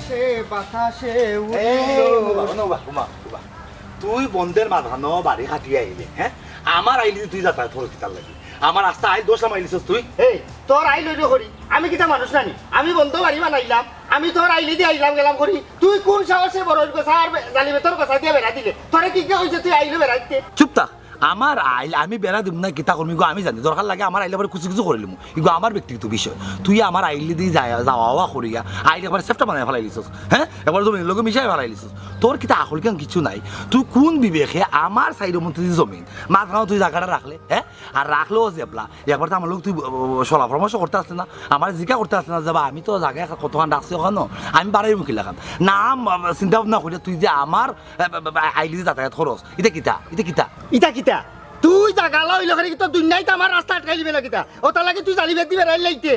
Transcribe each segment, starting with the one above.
আকাশে বাতাসে তুই বন্ধের মাঝখানো বাড়ি খাটিয়ে আইলে হ্যাঁ আমার আইলি তুই যাতায়াত তোর কিতার লাগি আমার রাস্তা আইল দোষ আইলিস তুই এই তোর আইল করি আমি কিতা মানুষ নানি আমি বন্ধ বাড়ি বানাইলাম আমি তোর আইলি দিয়ে আইলাম গেলাম করি তুই কোন সাহসে বড় গোসা আর জালিমে তোর গোসা দিয়ে বেড়া দিলে তোরে কি হয়েছে তুই আইলে বেড়াইতে চুপ থাক আমার আইল আমি বেড়া দিব না কিতা করবি আমি জানি দরকার লাগে আমার আইলে পরে কিছু করিলাম এগুলো আমার ব্যক্তিগত বিষয় তুই আমার আইলে দিয়ে যাওয়া করিয়া আইলে একবার সেফটা বানাই ফেলাইলিস হ্যাঁ এবার জমিন লোক মিশাই ফেলাইলিস তোর কিতা আকল কেন কিছু নাই তুই কোন বিবেকে আমার সাইডের মধ্যে জমিন মাঝখানে তুই জায়গাটা রাখলে হ্যাঁ আর রাখলেও জেবলা একবার তো আমার লোক তুই সলা পরামর্শ করতে আসছে না আমার জিকা করতে আসছে না যাবা আমি তো জায়গায় কতক্ষণ রাখছি ওখানে আমি বাড়াই মুখি লাগাম না চিন্তা ভাবনা করি তুই যে আমার আইলি দিয়ে যাতায়াত খরচ এটা কিতা ইটা কিতা তুই জাগা লইল করে কি তো দুনিয়াই তো আমার রাস্তা আটকাই দিবে না কিতা ও তা লাগে তুই জালিবে দিবে রাইল লাইতে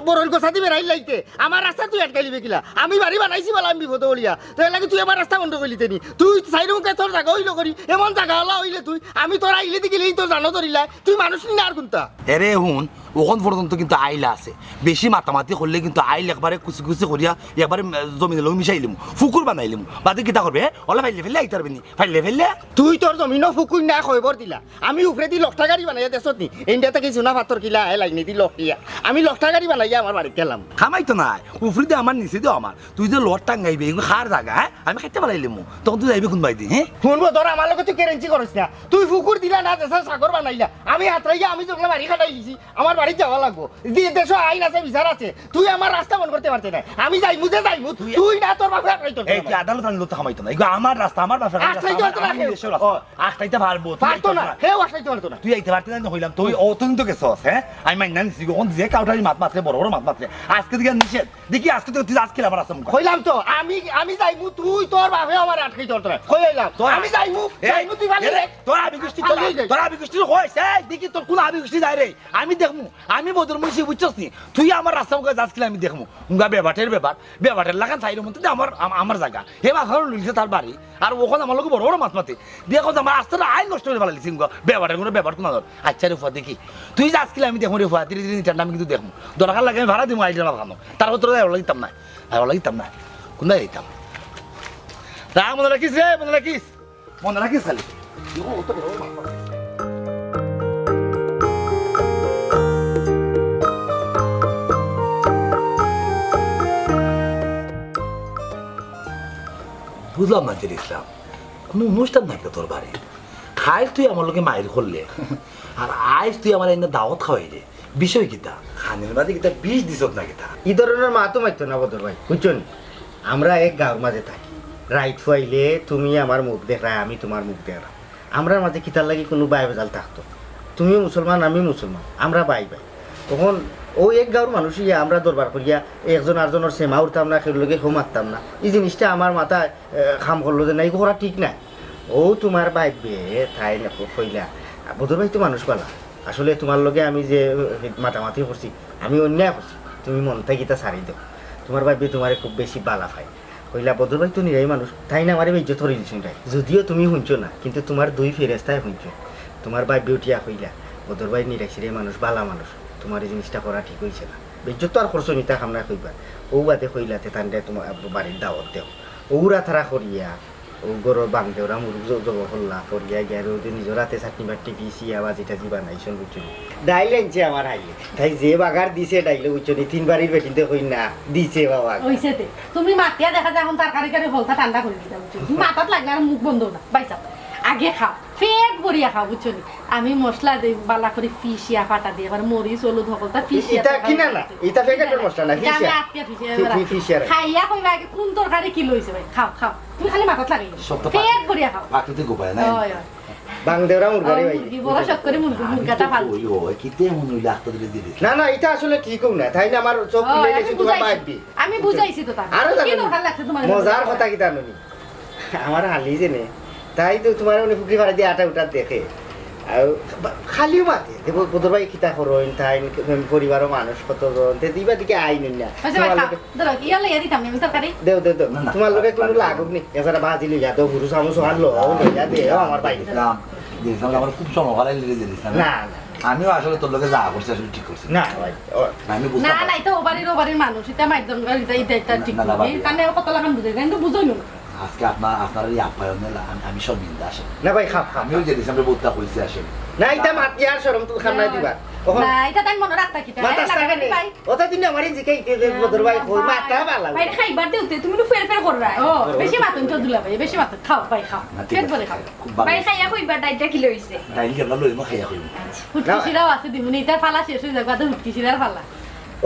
বরল গোসা দিবে রাইল লাইতে আমার রাস্তা তুই আটকাই দিবে কিলা আমি বাড়ি বানাইছি বলা আমি বিপদ বলিয়া তো লাগে তুই আমার রাস্তা বন্ধ করলি তেনি তুই সাইড মুখে তোর জায়গা হইল করি এমন জায়গা হইলে তুই আমি তোর আইলে দিগিলেই তো জানো ধরিলা তুই মানুষ না আর কোনটা এরে হুন ওখান পর্যন্ত কিন্তু আইলা আছে বেশি মাতামাতি করলে কিন্তু আইল একবারে কুচি কুচি করিয়া একবারে জমিনে লোক মিশাইলিম ফুকুর বানাইলিম বাদে কিতা করবে ওলা ফাইলে ফেললে আইতে পারবি নি ফাইলে তুই তোর জমিনও ফুকুর না খবর দিলা আমি উপরে দি লক্ষটা গাড়ি বানাইয়া দেশত নি ইন্ডিয়াতে কি জুনা পাথর কিলা লাইনে দি লক্ষিয়া আমি লক্ষটা গাড়ি বানাইয়া আমার বাড়িতে গেলাম খামাই তো নাই উপরে দিয়ে আমার নিচে দিও আমার তুই যে লট টাঙ্গাইবি এগুলো খার জায়গা হ্যাঁ আমি খাইতে পারাইলিম তখন তুই যাইবি কোন বাইদি হ্যাঁ শুনবো ধর আমার লোক তুই কেরেন্সি করিস না তুই ফুকুর দিলা না দেশের সাগর বানাইলা আমি হাতরাইয়া আমি যখন বাড়ি খাটাই দিছি আমার বাড়ি যাওয়া লাগবো দেশ আইন আছে বিচার আছে তুই আমার রাস্তা বন্ধ করতে পারতে না আমি যাইমু যে যাইমু তুই না তোর বাপে আটকাইতো এই কি আদালত আনলো তো খামাইতো না এগুলো আমার রাস্তা আমার বাপে আটকাইতে পারবো পারতো না হেও আটকাইতে পারতো না তুই আইতে পারতে না হইলাম তুই অত্যন্ত গেছস হ্যাঁ আমি মাইনা নিছি কোন যে কাউটারি মাত মাত্রে বড় বড় মাত মাত্রে আজকে দিকে নিষেধ দেখি আজকে তো তুই আজকে আমার রাস্তা কইলাম তো আমি যাইমু তুই তোর বাপে আমার আটকাইতে পারতো না কইলাম আমি যাইমু তুই ভালো রে তোর আবি গোষ্ঠী হইছে দেখি তোর কোন আবি গোষ্ঠী যায় রে আমি দেখমু আমি বদর মুছি বুঝছস নি তুই আমার রাস্তা মুখে যাচ্ছিলি আমি দেখমু উঙ্গা বেবাটের লাগান সাইডের মধ্যে আমার জায়গা হে মাথার লইছে তার বাড়ি আর ওখানে আমার লোক বড় বড় মাছ মাতে দেখো আমার রাস্তাটা আইন নষ্ট করে ফেলাইছি বেবাটের কোনো ব্যাপার কোনো আচ্ছা রে ফুয়া দেখি তুই যাচ্ছিলি আমি দেখমু রে ফুয়া 30 দিন আমি কিন্তু দেখমু দরকার লাগে আমি ভাড়া দিব আইডিয়া মাথানো তার ভিতরে লাগিতাম না কোন যাইতাম মনে রাখিস খালি বুঝলাম না যে ইসলাম কোনো অনুষ্ঠান নাকি তোর বাড়ি খাই তুই আমার লোকে মায়ের করলে আর আজ তুই আমার এনে দাওয়াত খাওয়াই রে বিষয় কিতা খানের মাঝে কিতা বিষ দিস না কিতা এই ধরনের মা তো মাইতো না বদর ভাই বুঝছেন আমরা এক গাঁর মাঝে থাকি রাইট ফাইলে তুমি আমার মুখ দেখা আমি তোমার মুখ দেখা আমরা মাঝে কিতার লাগি কোনো বাই বেজাল থাকতো তুমি মুসলমান আমি মুসলমান আমরা বাই তখন ও এক গাঁর মানুষই আমরা দরবার করিয়া একজন আরেকজনের সেমা উঠতাম না সেগুলোকে হো মারতাম না এই জিনিসটা আমার মাথায় খাম করলো যে না এই করা ঠিক না ও তোমার বাইবে তাই না কইলা বদর ভাই তো মানুষ পালা আসলে তোমার লগে আমি যে মাতামাতি করছি আমি অন্যায় করছি তুমি মন থেকে তা ছাড়ি দাও তোমার বাইবে তোমার খুব বেশি বালা পাই কইলা বদর ভাই তো নিরাই মানুষ তাই না আমার ইজ্জত করে দিচ্ছি তাই যদিও তুমি শুনছো না কিন্তু তোমার দুই ফেরেস্তায় শুনছো তোমার বাইবে উঠিয়া কইলা বদর ভাই নিরাইছিরে মানুষ বালা মানুষ তোমার এই জিনিসটা করা ঠিক হয়েছে না বেজ্জত তো আর খরচ নিতা খামনা কইবা ও বাদে কইলাতে তান্ডে তোমার বাড়ির দাওয়াত দেও ওরা থারা করিয়া ও গরর বাং দেওরা মুরুগ জব হল্লা করিয়া গিয়া ওদের নিজের হাতে চাটনি বাটনি পিসি আবার যেটা জি বানাইছেন বুঝছনি ডাইল আনছে আমার হাইলে তাই যে বাগার দিছে ডাইলে বুঝছনি 3 বাড়ির বেটিতে কই না দিছে বাবা হইছে তে তুমি মাতিয়া দেখা যায় এখন তরকারি করে হলতা ঠান্ডা করে দিতা বুঝছনি মাথাত লাগলে আর মুখ বন্ধ না বাইসা আগে খাও পেট ভরিয়া খাও বুঝছনি আমি মশলা দেই বালা করে ফিশিয়া পাটা দিয়ে আর মরিচ হলুদ হকলতা ফিশিয়া এটা কিনা না এটা প্যাকেটের মশলা না ফিশিয়া খাইয়া কইবা কোন তরকারি কি লইছে ভাই খাও তুমি খালি মাথাত লাগাই পেট ভরিয়া খাও প্রাকৃতিক উপায় না বাং দেওরা মুরগারি ভাই কি বড় শক করে মুরগাটা ভালো ওই কিতে মন হইলা আস্তে ধীরে দিবি না এটা আসলে ঠিক না তাই না আমার চোখ খুলে গেছে তোমার বাইবি আমি বুঝাইছি তো তা কি দরকার লাগছে তোমার মজার কথা কি জানোনি আমার হালি জেনে তাই তো তোমার উনি ফুকরি ভাড়া দিয়ে আটা উঠা দেখে আর খালিও মাতে দেব বদর ভাই কিতা করইন তাই পরিবারের মানুষ কতজন তে দিবা দিকে আইন না দাদা কি হলো এরি তুমি তরকারি দেও তোমার লগে কোনো লাগুক নি এছাড়া ভাজি লইয়া দাও হুরু সামু সোহাল লো লইয়া দে আমার ভাই দিলাম আমার খুব সময় ভালো লেগে দিলিস না আমিও আসলে তোর লোকে যা করছি আসলে ঠিক করছি না ভাই আমি বুঝতে না না এটা ওবারের মানুষ এটা মাইজন এটা ঠিক করবি কারণ কত লাগান বুঝে কিন্তু বুঝই না আজকে আপনার এই আপ্যায়নে আমি সব নিন্দা আসেন না ভাই খাপ আমিও যে ডিসেম্বর বোধটা কইছি আসেন না এটা মাতিয়ার শরম তো খাম না দিবা না এটা তাই মনে রাখতা কি মাতাস টাকা নেই ওটা দিন আমারই জিকাই তে বদর ভাই কই মাতা ভালো ভাই খাইবার দিতে তুমি তো ফের ফের কর রায় ও বেশি মাতন তো দুলা ভাই বেশি মাতন খাও ভাই খাও পেট ভরে খাও ভাই খাইয়া কইবার ডাইটা কি লইছে ডাইল কেমন লইমা খাইয়া কইম হুটকিশিরাও আছে দিমুনি এটা ফালা শেষ হয়ে যাবে হুটকিশিরার ফালা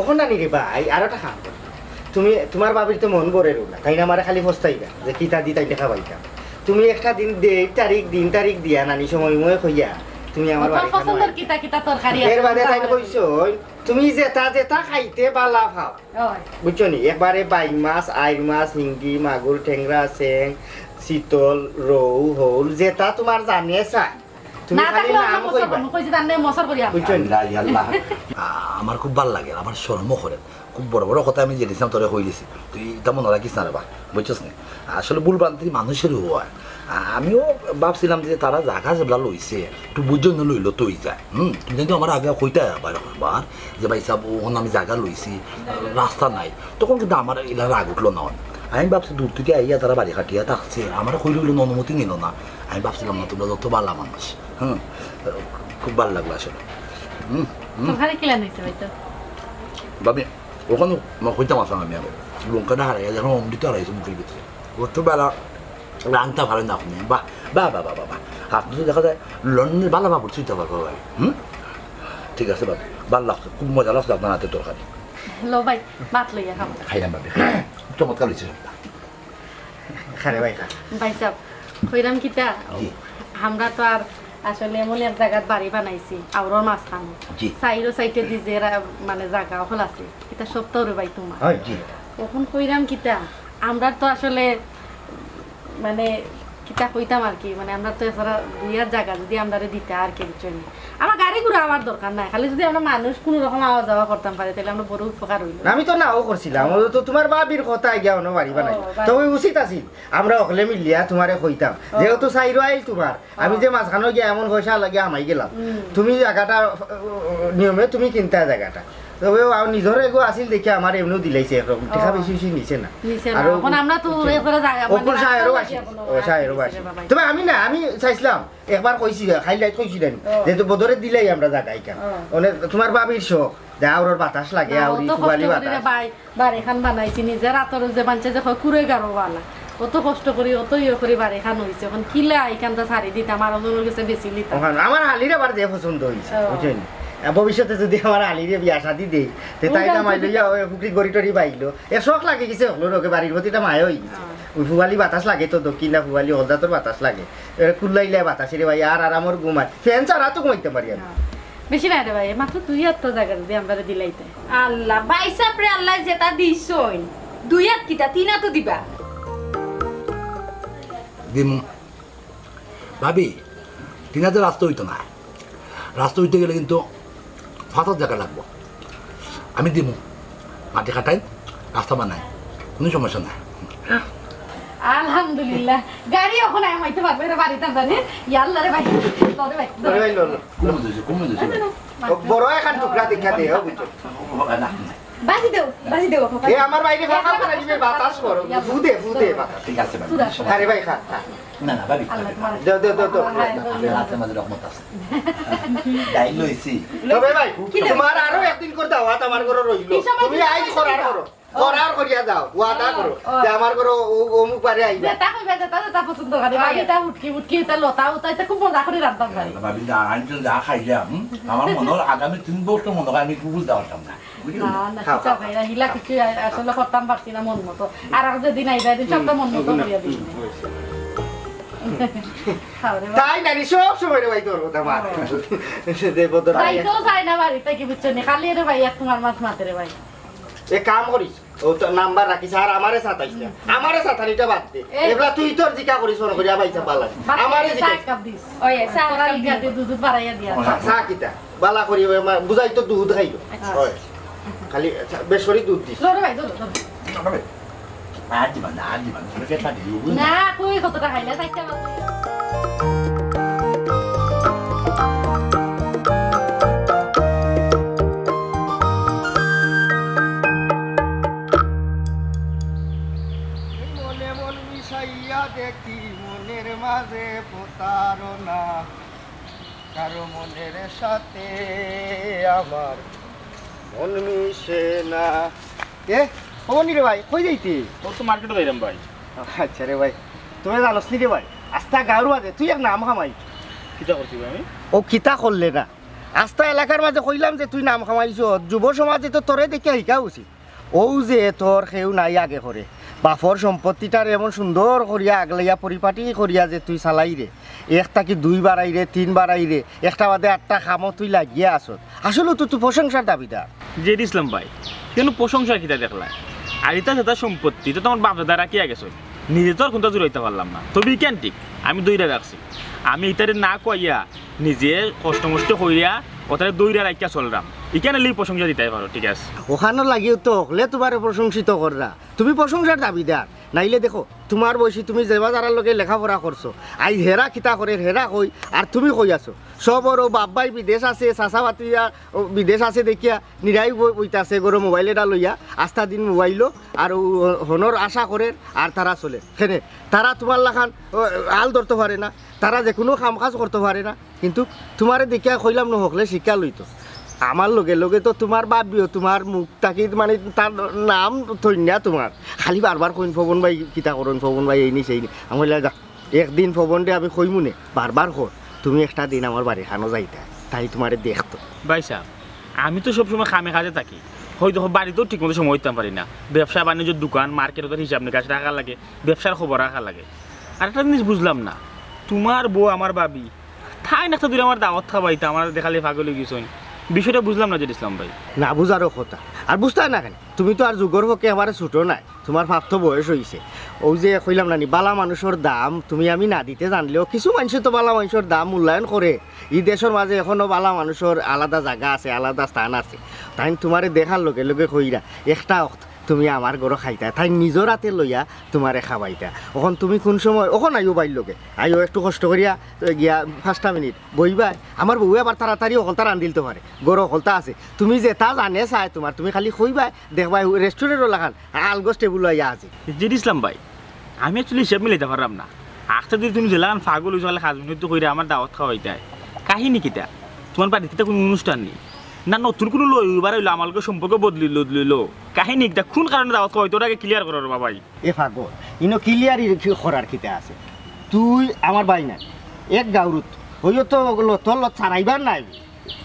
ওখান না নি রে ভাই আর একটা খাম তুমি তোমার বাবির তো মন ভরে রো না তাই না আমারে খালি ফস্তাইবা যে কিতা দি তাইতে খাবাইতা তুমি একটা দিন দিন তারিখ দিয়া নানি সময় ময় কইয়া তুমি আমার বাড়ি পছন্দের কিতা কিতা তরকারি আছে এর বাদে তাই কইছো তুমি যেটা খাইতে বালা খাও বুঝছো নি একবারে বাইং মাছ আইর মাছ হিঙ্গি মাগুর ঠেংরা সেং শীতল রৌ হল যেটা তোমার জানিয়ে চাই তুমি খালি নাম কইবা কইছি তার নাম মসর করিয়া বুঝছো নি আল্লাহ আমার খুব ভালো লাগে আমার শরমও করে খুব বড় বড় কথা আমি জেনেছিলাম তোরে কইলিছি তুই তেমন রাখিস না রে বা বুঝছস না আসলে ভুল ভ্রান্তি মানুষেরও হয় আমিও ভাবছিলাম যে তারা জায়গা যেগুলা লইছে একটু বুঝছো না লইলো তুই যায় তুমি কিন্তু আমার আগে কইতে বার যে ভাই সাহেব ওখানে আমি জায়গা লইছি রাস্তা নাই তখন কিন্তু আমার এলা রাগ উঠলো না আমি ভাবছি দূর থেকে আইয়া তারা বাড়ি খাটিয়া থাকছে আমার কই লইলো অনুমতি নিল না আমি ভাবছিলাম না তোমরা যত ভালো মানুষ খুব ভালো লাগলো আসলে ওখানে কিলা নিতে ভাই তো ভাবি ওখানে কইতাম আসলাম আমি আগে লঙ্কাটা হারাইয়া যখন অমৃত হারাইছে মুখের ভিতরে কত বেলা রানটা ভালো না আপনি বাহ বাহ বাহ বাহ বাহ আপনি তো দেখা যায় লন্ডনের ভালো ভাবুর চিন্তা পারবো ভাই ঠিক আছে ভাবি ভালো লাগছে খুব মজা লাগছে আপনার হাতে তরকারি লো ভাই ভাত লইয়া খাও খাইলাম ভাবি চমৎকার হয়েছে খারে ভাই খা ভাই সাহেব কইরাম কিতা আমরা তো আর আসলে এমন এক জায়গায় বাড়ি বানাইছি আউরর মাঝখান সাইডো সাইডে দি যে মানে জায়গা হল আছে এটা সব তো রে ভাই তোমার তখন কইরাম কিতা আমরা তো আসলে মানে কিতা কইতাম আর কি মানে আমরা তো এছাড়া দুইয়ার জায়গা যদি আমরা দিতে আর কি বুঝছেন আমার গাড়ি ঘোড়া আমার দরকার নাই খালি যদি আমরা মানুষ কোনো রকম আওয়া যাওয়া করতাম পারি তাহলে আমরা বড় উপকার হইল আমি তো নাও করছিলাম তো তোমার বাবির কথা গিয়া অন্য বাড়ি বানাই তো ওই উচিত আছিল আমরা অকলে মিলিয়া তোমারে কইতাম যেহেতু চাইরো আইল তোমার আমি যে মাঝখানে গিয়া এমন পয়সা লাগিয়ে আমাই গেলাম তুমি জায়গাটা নিয়মে তুমি কিনতা জায়গাটা তবে নিজের এগো আছিল দেখে আমার এমনিও দিলাইছে একরকম টিকা বেশি বেশি নিচে না আর আমরা তো ওপর সাহেরও আসি সাহেরও আসি তবে আমি না আমি চাইছিলাম একবার কইছি খাইলাই কইছিলেন যেহেতু বদরে দিলাই আমরা জায়গা ইকা অনেক তোমার বাবির শখ যে আউরর বাতাস লাগে আউরি ফুবালি বাতাস বাড়িখান বানাইছি নিজে রাতর যে বানছে যে কুড়ে গারো বালা কত কষ্ট করি অত ইয়ে করি বাড়ি খান হয়েছে এখন কিলা এখানটা ছাড়ি দিতাম আর ওজনের কাছে বেশি দিতাম আমার হালির আবার যে পছন্দ হয়েছে বুঝছেন ভবিষ্যতে যদি আমার আলিরে বিয়া শাদি দেই তাই কামাই লইয়া পুকুরি গড়ি টরি বাইলো এ শখ লাগে গেছে হলোকে বাড়ির প্রতিটা মায় হয়ে গেছে ওই ফুয়ালি বাতাস লাগে তো দক্ষিণ না ফুয়ালি হলদাতর বাতাস লাগে খুললাইলে বাতাস রে ভাই আর আমার ঘুমায় ফ্যান ছাড়া তো ঘুমাইতে পারি আমি বেশি না রে ভাই মাত্র 2 হাত তো জায়গা দিয়ে আমরা দিলাইতে আল্লাহ বাইসাপ রে আল্লাহ যেটা দিছইন 2 হাত কিটা 3 হাত দিবা দিম ভাবি 3 হাজার রাস্তা হইতো না রাস্তা হইতে গেলে কিন্তু 5 জায়গা লাগবো আমি দিব মাটি কাটাই রাস্তা বানাই কোনো সমস্যা নাই আলহামদুলিল্লাহ গাড়ি ওখানে আমাইতে পারবে রে বাড়িতে জানি ইয়াল্লা রে ভাই তোরে ভাই তোরে ভাই ললো কমে দিছে বড় এখন টুকরা দেখা দেও বুঝছো বাজি দেও এ আমার বাইরে ফাঁকা করে দিবে বাতাস করো ফুদে বাতাস ঠিক আছে ভাই আরে ভাই খা না না ভাবি দাও রাতের মাঝে রহমত আছে ডাইল লইছি তবে ভাই তোমার আরো একদিন করে দাও আমার ঘরে রইলো তুমি আইজ করার করিয়া যাও ওয়াদা করো যে আমার ঘরে অমুক পারে আইবা যেটা কইবা যেটা পছন্দ করে ভাই এটা উটকি এটা লতা এটা খুব মজা করে রান্না পারি ভাবি না আনতে যা খাইলাম আমার মনে হল আগামী 3 বছর মনে হয় আমি কুকুর দাও না না কিছু ভাইরা হিলা কিছু আসলে করতাম পারছি না মন মতো আর যেদিন আইবা দিন সবটা মন মতো করিয়া দিই তাই নানি সব সময় রে ভাই তোর কথা মার তাই তো চাই না বাড়ি তাই কি বুঝছো নি খালি রে ভাই এক তোমার মাছ মাতে রে ভাই এ কাম করিস ও তো নাম্বার রাখিস আর আমারে সাতাইস না আমারে সাতানিটা বাদ দে এবলা তুই তোর জিকা করিস ফোন করিয়া বাইছা বালা আমারে জিকা কাপ দিস ওই সারা দিয়া দুধ বাড়াইয়া দিয়া সা কিটা বালা করি বুঝাই তো দুধ খাইলো হয় খালি বেশরি দুধ দিস রে ভাই দুধ আজ মানে পেটটা দিও না কই কতটা খাইলা চাইতে মাঝে প্রতারণা কারো মনের সাথে আমার মন মিশে না। এ কমনি রে ভাই কই যাইতি? তোর তো মার্কেটে যাইলাম ভাই। আচ্ছা রে ভাই তুমি জানোস নি রে ভাই আস্তা গাঁর মাঝে তুই এক নাম খামাই। কিতা করছি ভাই আমি? ও কিতা করলে না আস্তা এলাকার মাঝে কইলাম যে তুই নাম খামাইছ যুব সমাজে তো তোরে দেখে শিকা উচিত। ও যে তোর কেউ নাই আগে করে বাপর সম্পত্তিটার এমন সুন্দর করিয়া আগলাইয়া পরিপাটি করিয়া যে তুই চালাই রে একটা কি 2 বার আইরে 3 বার আইরে একটা বাদে 8টা খামো তুই লাগিয়ে আসত আসলে তো তুই প্রশংসার দাবিদার। যে ইসলাম ভাই কেন প্রশংসা কিতা দেখলাই? আর এটা সেটা সম্পত্তি তো তোমার বাপ দাদা রাখিয়া গেছো, নিজে তো আর কোনটা জুড়াইতে পারলাম না। তবে কেন ঠিক আমি দইরা রাখছি, আমি এটারে না কইয়া নিজে কষ্ট মষ্ট কইরা ওটারে দইরা রাখিয়া চললাম, এখানে লি প্রশংসা দিতে পারো। ঠিক আছে ওখানে লাগিয়েও তো হলে তোমার প্রশংসিত কররা, তুমি প্রশংসার দাবিদার। নাইলে দেখো তোমার বয়সী তুমি যেবা যারার লগে লেখাপড়া করছো আই হেরা কিতা করে হেরা কই আর তুমি কই আছো সবরও বাব্বাই বিদেশ আছে চাচা বাতিয়া বিদেশ আছে দেখিয়া নিরাই বইতাছে গরো মোবাইল এটা লইয়া আস্থা দিন মোবাইলও আর হনর আশা করে আর তারা চলে সেনে তারা তোমার লাখান আল ধরতে পারে না, তারা যে কোনো কাম কাজ করতে পারে না, কিন্তু তোমারে দেখিয়া কইলাম নহকলে শিক্ষা লইতো। আমার লগে লগে তো তোমার বাবিও তোমার মুখ তাকি মানে তার নাম ধন্যা তোমার খালি বারবার কইন ফবন ভাই কিতা করুন ফবন ভাই এই নি সেই নি আমি যা একদিন ফবন দে আমি কইমুনে বারবার কর তুমি একটা দিন আমার বাড়ি খানো যাইতা তাই তোমারে দেখতো। ভাই সাহেব আমি তো সবসময় খামে কাজে থাকি, হয়তো বাড়িতেও ঠিক মতো সময় দিতে পারি না, ব্যবসা বাণিজ্যের দোকান মার্কেটের হিসাব নিকাশ রাখা লাগে, ব্যবসার খবর রাখা লাগে। আর একটা জিনিস বুঝলাম না, তোমার বউ আমার বাবি ঠাই না দূরে আমার দাওয়াত খাবাইতে আমার দেখালে পাগল হয়ে গেছ, বিষয়টা বুঝলাম না যে ইসলাম ভাই। না বুঝারও কথা আর বুঝতে না কেন তুমি তো আর যুগর পক্ষে এবারে ছোটো নাই, তোমার প্রাপ্ত বয়স হয়েছে। ওই যে কইলাম নানি বালা মানুষের দাম তুমি আমি না দিতে জানলেও কিছু মানুষ তো বালা মানুষের দাম মূল্যায়ন করে। এই দেশের মাঝে এখনও বালা মানুষের আলাদা জায়গা আছে আলাদা স্থান আছে, তাই তোমারে দেখার লগে লগে কইরা একটা তুমি আমার গরো খাইতা তাই নিজের হাতে লইয়া তোমারে খাবাইতা। ওখান তুমি কোন সময় ওখান আইও বাইর লগে আইও একটু কষ্ট করিয়া গিয়া 5টা মিনিট বইবা আমার বউ আবার তাড়াতাড়ি অকলতা রান্ধিলতে পারে গরো অকলতা আছে তুমি যে তা জানে চাই তোমার তুমি খালি কইবা দেখবা রেস্টুরেন্টও লাগান আলগোস টেবুল আইয়া আছে। যে ইসলাম ভাই আমি অ্যাকচুয়ালি হিসাব মিলাইতে পারলাম না, আখটা যদি তুমি জেলান পাগল হয়ে যাওয়ালে 5 মিনিট কইরা আমার দাওয়াত খাওয়াইতে কাহিনী কিতা? তোমার বাড়িতে কোনো অনুষ্ঠান নেই না নতুন কোনো লই এবার হইলো আমাকে সম্পর্ক বদলিল কাহিনী কিতা কোন কারণে দাওয়াত খাওয়াইতে ওটাকে ক্লিয়ার করো বাবাই। এ পাগল ইনো ক্লিয়ারই করার কিতা আছে? তুই আমার ভাই না এক গাউরুত হইও তো তোর লত ছাড়াইবার নাই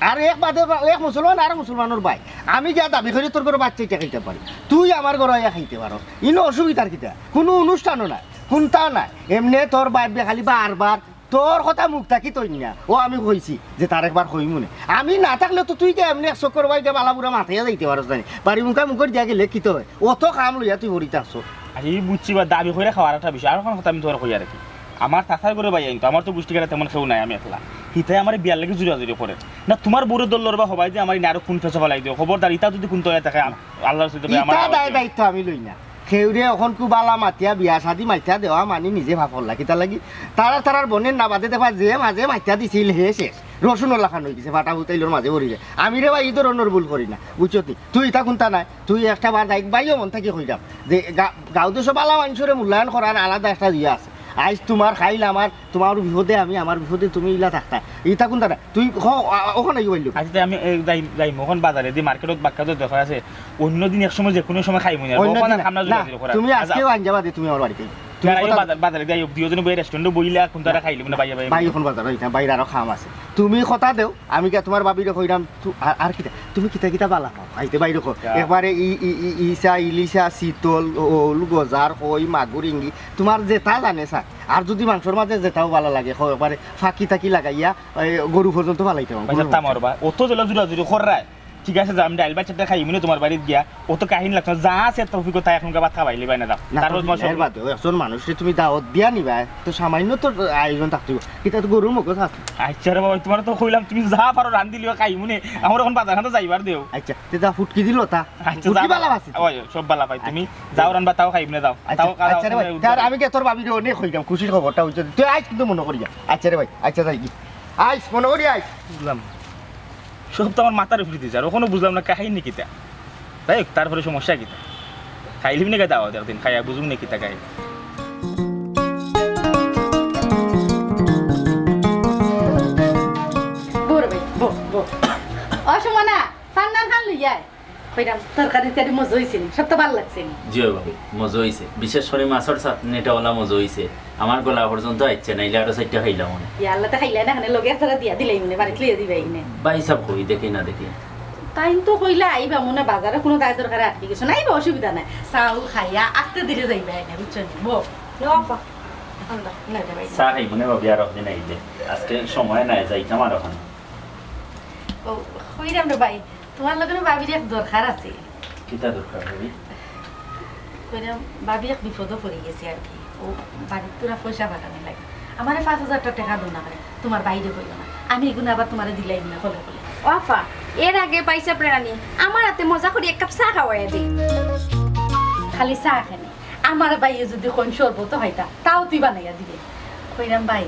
আর এক বাদে এক মুসলমান আর মুসলমানের ভাই আমি যা দাবি করি তোর ঘরে বাচ্চা এটা খাইতে পারি তুই আমার ঘরে খাইতে পারো ইনো অসুবিধার কিতা? কোনো অনুষ্ঠানও নাই কোনটা নাই এমনি তোর বাইবে খালি বারবার তোর কথা মুখ থাকি তৈ না ও আমি কইছি যে তার একবার কই মনে আমি না থাকলে তো তুই কে এমনি 100 করবাই কে বালাপুরা মাথায় যাইতে পারস জানি বাড়ি মুখা মুখর দিয়া গেলে কি তো হয় অত কাম লইয়া তুই হরিতে আসো। আর এই বুঝছি বা দাবি করে খাওয়ার একটা বিষয় আর কোনো কথা আমি তোমার কইয়া রাখি আমার চাচার করে ভাই আইন তো আমার তো বুঝতে গেলে তেমন কেউ নাই আমি একলা হিতাই আমার বিয়ার লাগে জুড়াজুড়ি করে না তোমার বড় দল্লর বা হবাই যে আমার আরো কোন ফেসা ফেলাই দিও খবরদার ইতা যদি কোন তয়া থাকে আল্লাহর সাথে আমার দায়িত্ব আমি লই না খেউরে এখন কু বালা মাতিয়া বিয়া শাদি মাইতা দেওয়া মানি নিজে ভাবল লাগি তা লাগি তারার বোনের না বাদে দেখা যে মাঝে মাইতা দিছিল হে শেষ রসুনও লাখান হয়ে গেছে ফাটা বুতাইলোর মাঝে ভরি যায় আমি রে ভাই এই ধরনের ভুল করি না বুঝছো তুই এটা কোনটা নাই তুই একটা বার দায়িত্ব বাইও মন থাকি হয়ে যাম যে গাঁও দেশ বালা মানুষের মূল্যায়ন করার আলাদা একটা ইয়ে আছে। আজ তোমার খাইল আমার তোমার বিপদে আমি আমার বিপদে তুমি ইলা থাকতা এটা কোনটা না তুই ওখানে বললি আজ আমি যাই মোহন বাজারে দি মার্কেটত বাক্কাত দেখা আছে অন্যদিন এক সময় যে কোনো সময় খাইমু না তুমি আজকেও আন যাবা দে তুমি আমার বাড়িতে বাজারে যাই দুজন বই রেস্টুরেন্টে বইলা কোনটা খাইলি না ভাই ভাই এখন বাজার হইতা বাইরে আরো খাম আছে তুমি কথা দেও আমি কে তোমার বাবিরে কইরাম আর কিটা তুমি কিটা কিটা বালা খাও আইতে বাইরে কো একবারে ইসা ইলিশা শীতল ওল গজার কই মাগুর ইঙ্গি তোমার যেটা জানে স্যার আর যদি মাংসর মাঝে যেটাও ভালো লাগে একবারে ফাঁকি থাকি লাগাইয়া গরু পর্যন্ত ভালাইতে মারবা অত জেলা জুড়া জুড়ি খররায় ঠিক আছে আমি ডাইল বাচ্চাটা খাই মনে তোমার বাড়িতে গিয়া অত কাহিনী লাগতো যা আছে এত অভিজ্ঞতা এখনকার ভাত খাবাইলি বাই না দাও তারপর একজন মানুষকে তুমি দাওয়াত দিয়া নিবা তো সামান্য তো আয়োজন থাকতে এটা তো গরুর মুখ আছে। আচ্ছা রে বাবা তোমার তো কইলাম তুমি যা পারো রান্ধি লিও খাই মনে আমার এখন বাজার খান যাইবার দেও। আচ্ছা তে যা ফুটকি দিল তা আচ্ছা যা বালা আছে ওই সব বালা পাই তুমি যাও রান্না তাও খাই মনে দাও তাও আচ্ছা রে ভাই তার আমি কে তোর বাবিরে অনেক কইলাম খুশির খবরটা হইছে তুই আজ কিন্তু মনে করি যা। আচ্ছা রে ভাই আচ্ছা যাই কি আইস মনে করি আইস বুঝলাম সব তো আমার মাথার উপরে দিয়েছে আর ওখানে বুঝলাম না কাহিনী কিতা তাই তারপরে সমস্যা কিতা খাইলিবি না দাও একদিন খাইয়া বুঝুম না কিতা খাই। আয় কইরাম তরকারি তারি মজা হইছে নি সব তো ভালো লাগছে নি জিও ভাবি মজা হইছে বিশেষ করে মাছের চাটনিটা ওলা মজা হইছে আমার গলা পর্যন্ত আইছে নাইলে আরো চারটা খাইলাম মনে ইয়াল্লা তা খাইলা না খানে লগে একসাথে দিয়া দিলাই মনে বাড়িতে লইয়া দিবাই নে ভাই সব কই দেখি না দেখি তাই তো কইলা আইবা মনে বাজারে কোনো দায় দরকারে আটকে গেছো নাইবা অসুবিধা নাই চাউল খাইয়া আস্তে ধীরে যাইবা না বুঝছো বো লফা আন্দা না যাবাই চা খাই মনে ভাবি আর দিন আইলে আজকে সময় নাই যাইতাম আর ওখানে ও কইরাম রে ভাই তোমার লগে ভাবির এক দরকার আছে কিতা দরকার ভাবি কইরাম ভাবি এক বিপদ পড়ে গেছে আর কি ও বাড়ির তোরা পয়সা পাঠানো লাগে আমারে 5,000 টাকা দাও না করে তোমার বাইরে কইলো না আমি এগুলো আবার তোমারে দিলাই না বলে বলে ওয়াফা এর আগে পাইছা প্রেরানি আমার হাতে মজা করে এক কাপ চা খাওয়াই দি খালি চা খানি আমার বাইরে যদি কোন শরবত হয়তা তাও তুই বানাইয়া দিবে কইরাম ভাই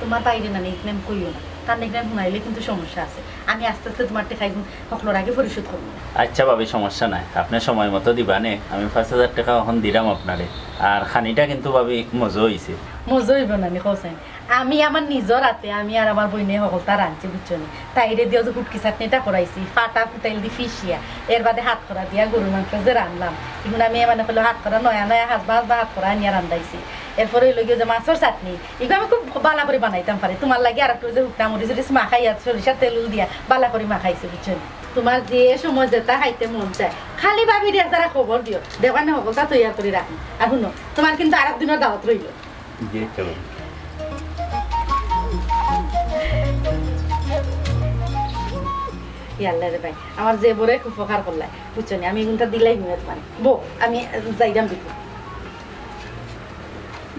তোমার বাইরে না নিকনেম কইও না তার নিকনেম শুনাইলে কিন্তু সমস্যা আছে আমি আস্তে আস্তে তোমার টাকা সকলের আগে পরিশোধ করবো আচ্ছা ভাবি সমস্যা নাই আপনি সময় মতো দিবানে আমি 5,000 টাকা এখন দিলাম আপনারে আর খানিটা কিন্তু ভাবি মজা হইছে মজা হইব না নি কইছেন আমি আমার নিজর হাতে আমি আর আমার বইনে সকলটা রাঁধছি বুঝছো নি তাইরে দিয়েও যে কুটকি চাটনিটা করাইছি ফাটা ফুটাইল দি ফিসিয়া এর বাদে হাত করা দিয়া গরু মাংস যে রান্ধলাম এগুলো আমি মানে করলো হাত করা নয়া নয়া হাত বা হাত করা আনিয়া রান্ধাইছি এরপরে ওই লগে যে মাছের চাটনি এগুলো আমি খুব বালা করে বানাইতাম পারি তোমার লাগে আর একটু যে হুকটা মরিচ মাখাইয়া সরিষার তেল দিয়া বালা করে মাখাইছি বুঝছো নি তোমার যে সময় যেটা খাইতে মন চায় খালি ভাবি দিয়া যারা খবর দিও দেবানে সকলটা তৈয়ার করে রাখি আর শুনো তোমার কিন্তু আর একদিনের দাওয়াত রইল ইয়াল্লা রে ভাই আমার যে বড় উপকার করলাই বুঝছো নি আমি এগুনটা দিলাই নিয়ে তোমার বো আমি যাইলাম দিব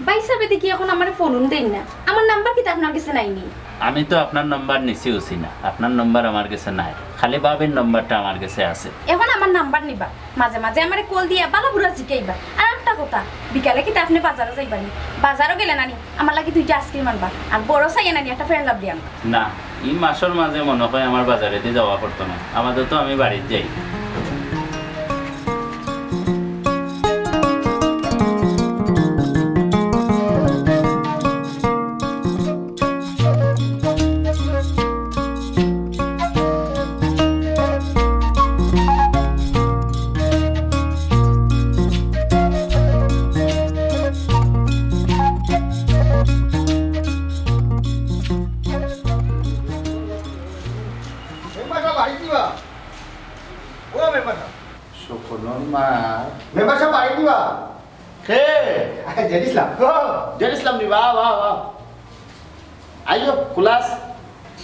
বাইসা দেখি এখন আমার ফোন দেন না আমার নাম্বার কি আপনার কাছে নাইনি আমি তো আপনার নাম্বার নিছি উছি না আপনার নাম্বার আমার কাছে নাই খালি বাবির নাম্বারটা আমার কাছে আছে এখন আমার নাম্বার নিবা মাঝে মাঝে আমারে কল দিয়া বালা বুড়া জিকাইবা আর একটা কথা বিকালে কি আপনি বাজারে যাইবানি বাজারও গেলে নানি আমার লাগি দুইটা আইসক্রিম আনবা আর বড় চাই নানি একটা ফ্রেন্ড লাভ দিয়াম না এই মাসের মাঝে মনে হয় আমার বাজারেতে যাওয়া করতো না আমাদের তো আমি বাড়িতে যাই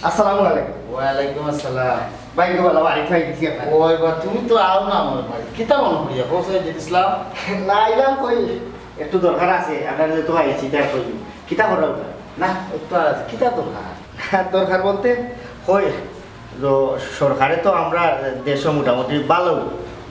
আসসালামু আলাইকুম ওয়ালাইকুম আসসালাম ভাই গো ভালো বাড়ি খাই দিছি ওই বা তুমি তো আও না আমার ভাই কিতা মনে করিয়া কোসে ইসলাম না আইলাম কই একটু দরকার আছে আপনার যেহেতু আইছি তাই কই কিতা করো না একটু আছে কিতা দরকার দরকার বলতে কই সরকারে তো আমরা দেশ মোটামুটি ভালো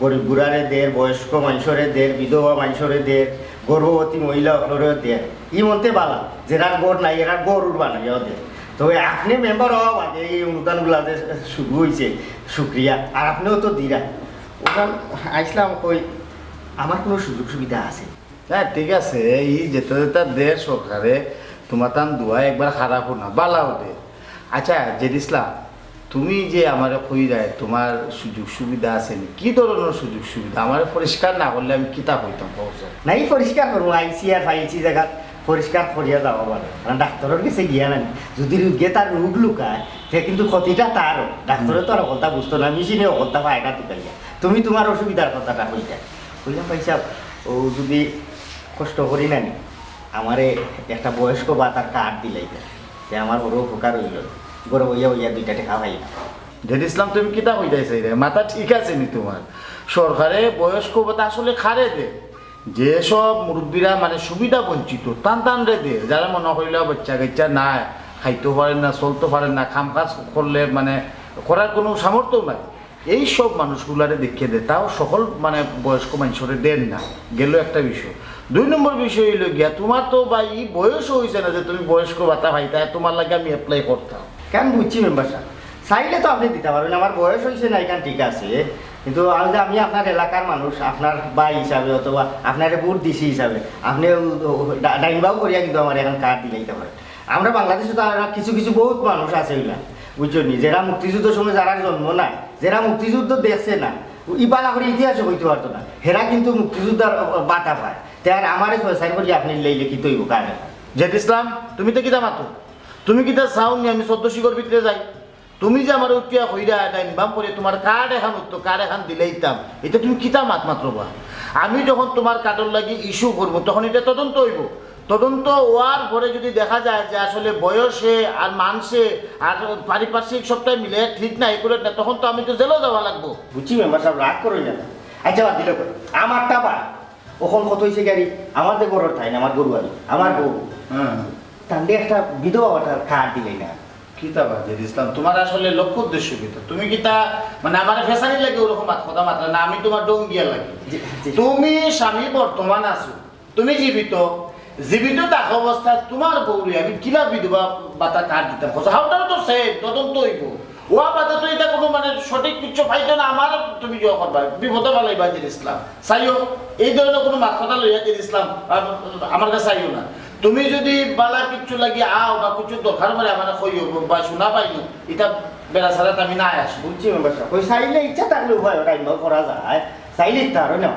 গরিব বুড়ারে দের বয়স্ক মানুষরে দের বিধবা মানুষরে দের গর্ভবতী মহিলা সকলের দের ই মনতে বালা যেরার গড় নাই এরা গরুর বানাইয়াও দের তো আপনি মেম্বার হওয়া বাদে এই অনুদানগুলো যে শুরু হয়েছে শুক্রিয়া আর আপনিও তো দিরা ওখান আইসলাম কই আমার কোনো সুযোগ সুবিধা আছে হ্যাঁ ঠিক আছে এই যেতে যেতে দের সরকারে তোমার তান দোয়া একবার খারাপ না বালাও দে আচ্ছা জেদিসলা তুমি যে আমার কই যায় তোমার সুযোগ সুবিধা আছে নি কি ধরনের সুযোগ সুবিধা আমার পরিষ্কার না করলে আমি কিতা কইতাম নাই পরিষ্কার করবো আইসি আর ফাইছি জায়গা পরিষ্কার করিয়া যাওয়া পারে কারণ ডাক্তারের কাছে গিয়া নাই যদি রোগী তার রোগ লুকায় সে কিন্তু ক্ষতিটা তারও ডাক্তারে তো আর কথা বুঝতো না মেশিনে কথা পায়টা টুকাইয়া তুমি তোমার অসুবিধার কথাটা কইতা কইলাম পয়সা ও যদি কষ্ট করি না নি আমারে একটা বয়স্ক বা তার কার্ড দিলাইতা সে আমার বড় উপকার হইল গরু হইয়া হইয়া দুইটা টাকা পাই জেদ ইসলাম তুমি কিতা কইতাইছে রে মাথা ঠিক আছে নি তোমার সরকারে বয়স্ক ভাতা আসলে খারে দে যেসব মুরব্বীরা মানে সুবিধা বঞ্চিত টান টান রে দে যারা মনে করিল বাচ্চা কাচ্চা নাই খাইতে পারেন না চলতে পারেন না কাম কাজ করলে মানে করার কোনো সামর্থ্য নাই এই সব মানুষগুলারে দেখিয়ে দেয় তাও সকল মানে বয়স্ক মানুষরে দেন না গেল একটা বিষয় দুই নম্বর বিষয় হইল গিয়া তোমার তো বা এই বয়স হয়েছে না যে তুমি বয়স্ক ভাতা পাইতা তোমার লাগে আমি অ্যাপ্লাই করতাম কেন বুঝছি মেম্বার সাহেব চাইলে তো আপনি দিতে পারবেন আমার বয়স হয়েছে না এখান ঠিক আছে কিন্তু আমি আপনার এলাকার মানুষ আপনার ভাই হিসাবে অথবা আপনার ভোট দিছি হিসাবে আপনি ডাইনবাও করিয়া কিন্তু আমার এখন কার্ড দিলাইতে পারেন আমরা বাংলাদেশে তো কিছু কিছু বহুত মানুষ আছে ওইলা বুঝছো নি যারা মুক্তিযুদ্ধের সময় যারা জন্ম নাই যারা মুক্তিযুদ্ধ দেখছে না ই বালা করে ইতিহাসে কইতে পারতো না হেরা কিন্তু মুক্তিযোদ্ধার বাতা পায় তার আমারে সাইন করি আপনি লইলে কি তৈব কানে জেদ ইসলাম তুমি তো কিতা মাতো তুমি কিতা চাওনি আমি 14 শিখর ভিতরে যাই তুমি যে আমার উঠিয়া হইরা এটা নিবাম করে তোমার কার্ড এখন উঠতো কার্ড এখন দিলেইতাম এটা তুমি কিতা মাত মাত্র বা আমি যখন তোমার কার্ডর লাগি ইস্যু করবো তখন এটা তদন্ত হইব তদন্ত হওয়ার পরে যদি দেখা যায় যে আসলে বয়সে আর মানসে আর পারিপার্শ্বিক সবটাই মিলে ঠিক না এগুলো না তখন তো আমি তো জেলও যাওয়া লাগবো বুঝছি মেম্বার সাহেব রাগ করই না আচ্ছা বাদ দিলে আমারটা বা ওখন কত হয়েছে গাড়ি আমাদের গরুর ঠাই না আমার গরু আলি আমার গরু তান্ডে একটা বিধবা ওটার কার্ড দিলেই না কিতা বাজে ইসলাম তোমার আসলে লক্ষ্য উদ্দেশ্য কিতা তুমি কিতা মানে আমার ফেসারি লাগে ওরকম কথা মাত্রা না আমি তোমার ডঙ্গিয়া লাগে তুমি স্বামী বর্তমান আছো তুমি জীবিত জীবিত থাকা অবস্থায় তোমার বউরে আমি কিলা বিধবা বাতা কার্ড দিতাম হাওটাও তো সে তদন্ত হইব ওয়া বাতা তো এটা কোনো মানে সঠিক কিছু পাইতো না আমার তুমি জয় করবা বিপদে ভালাই বাজির ইসলাম চাইও এই ধরনের কোনো মাত কথা লইয়া দিল ইসলাম আমার কাছে চাইও না তুমি যদি বালা কিছু লাগি আও বা কিছু দরকার পরে আমার কইও বা শোনা পাইলো এটা বেলা ছাড়া আমি না আসি বুঝছি মেম্বার সাহেব ওই চাইলে ইচ্ছা থাকলে উভয় টাইম করা যায় চাইলে তারও না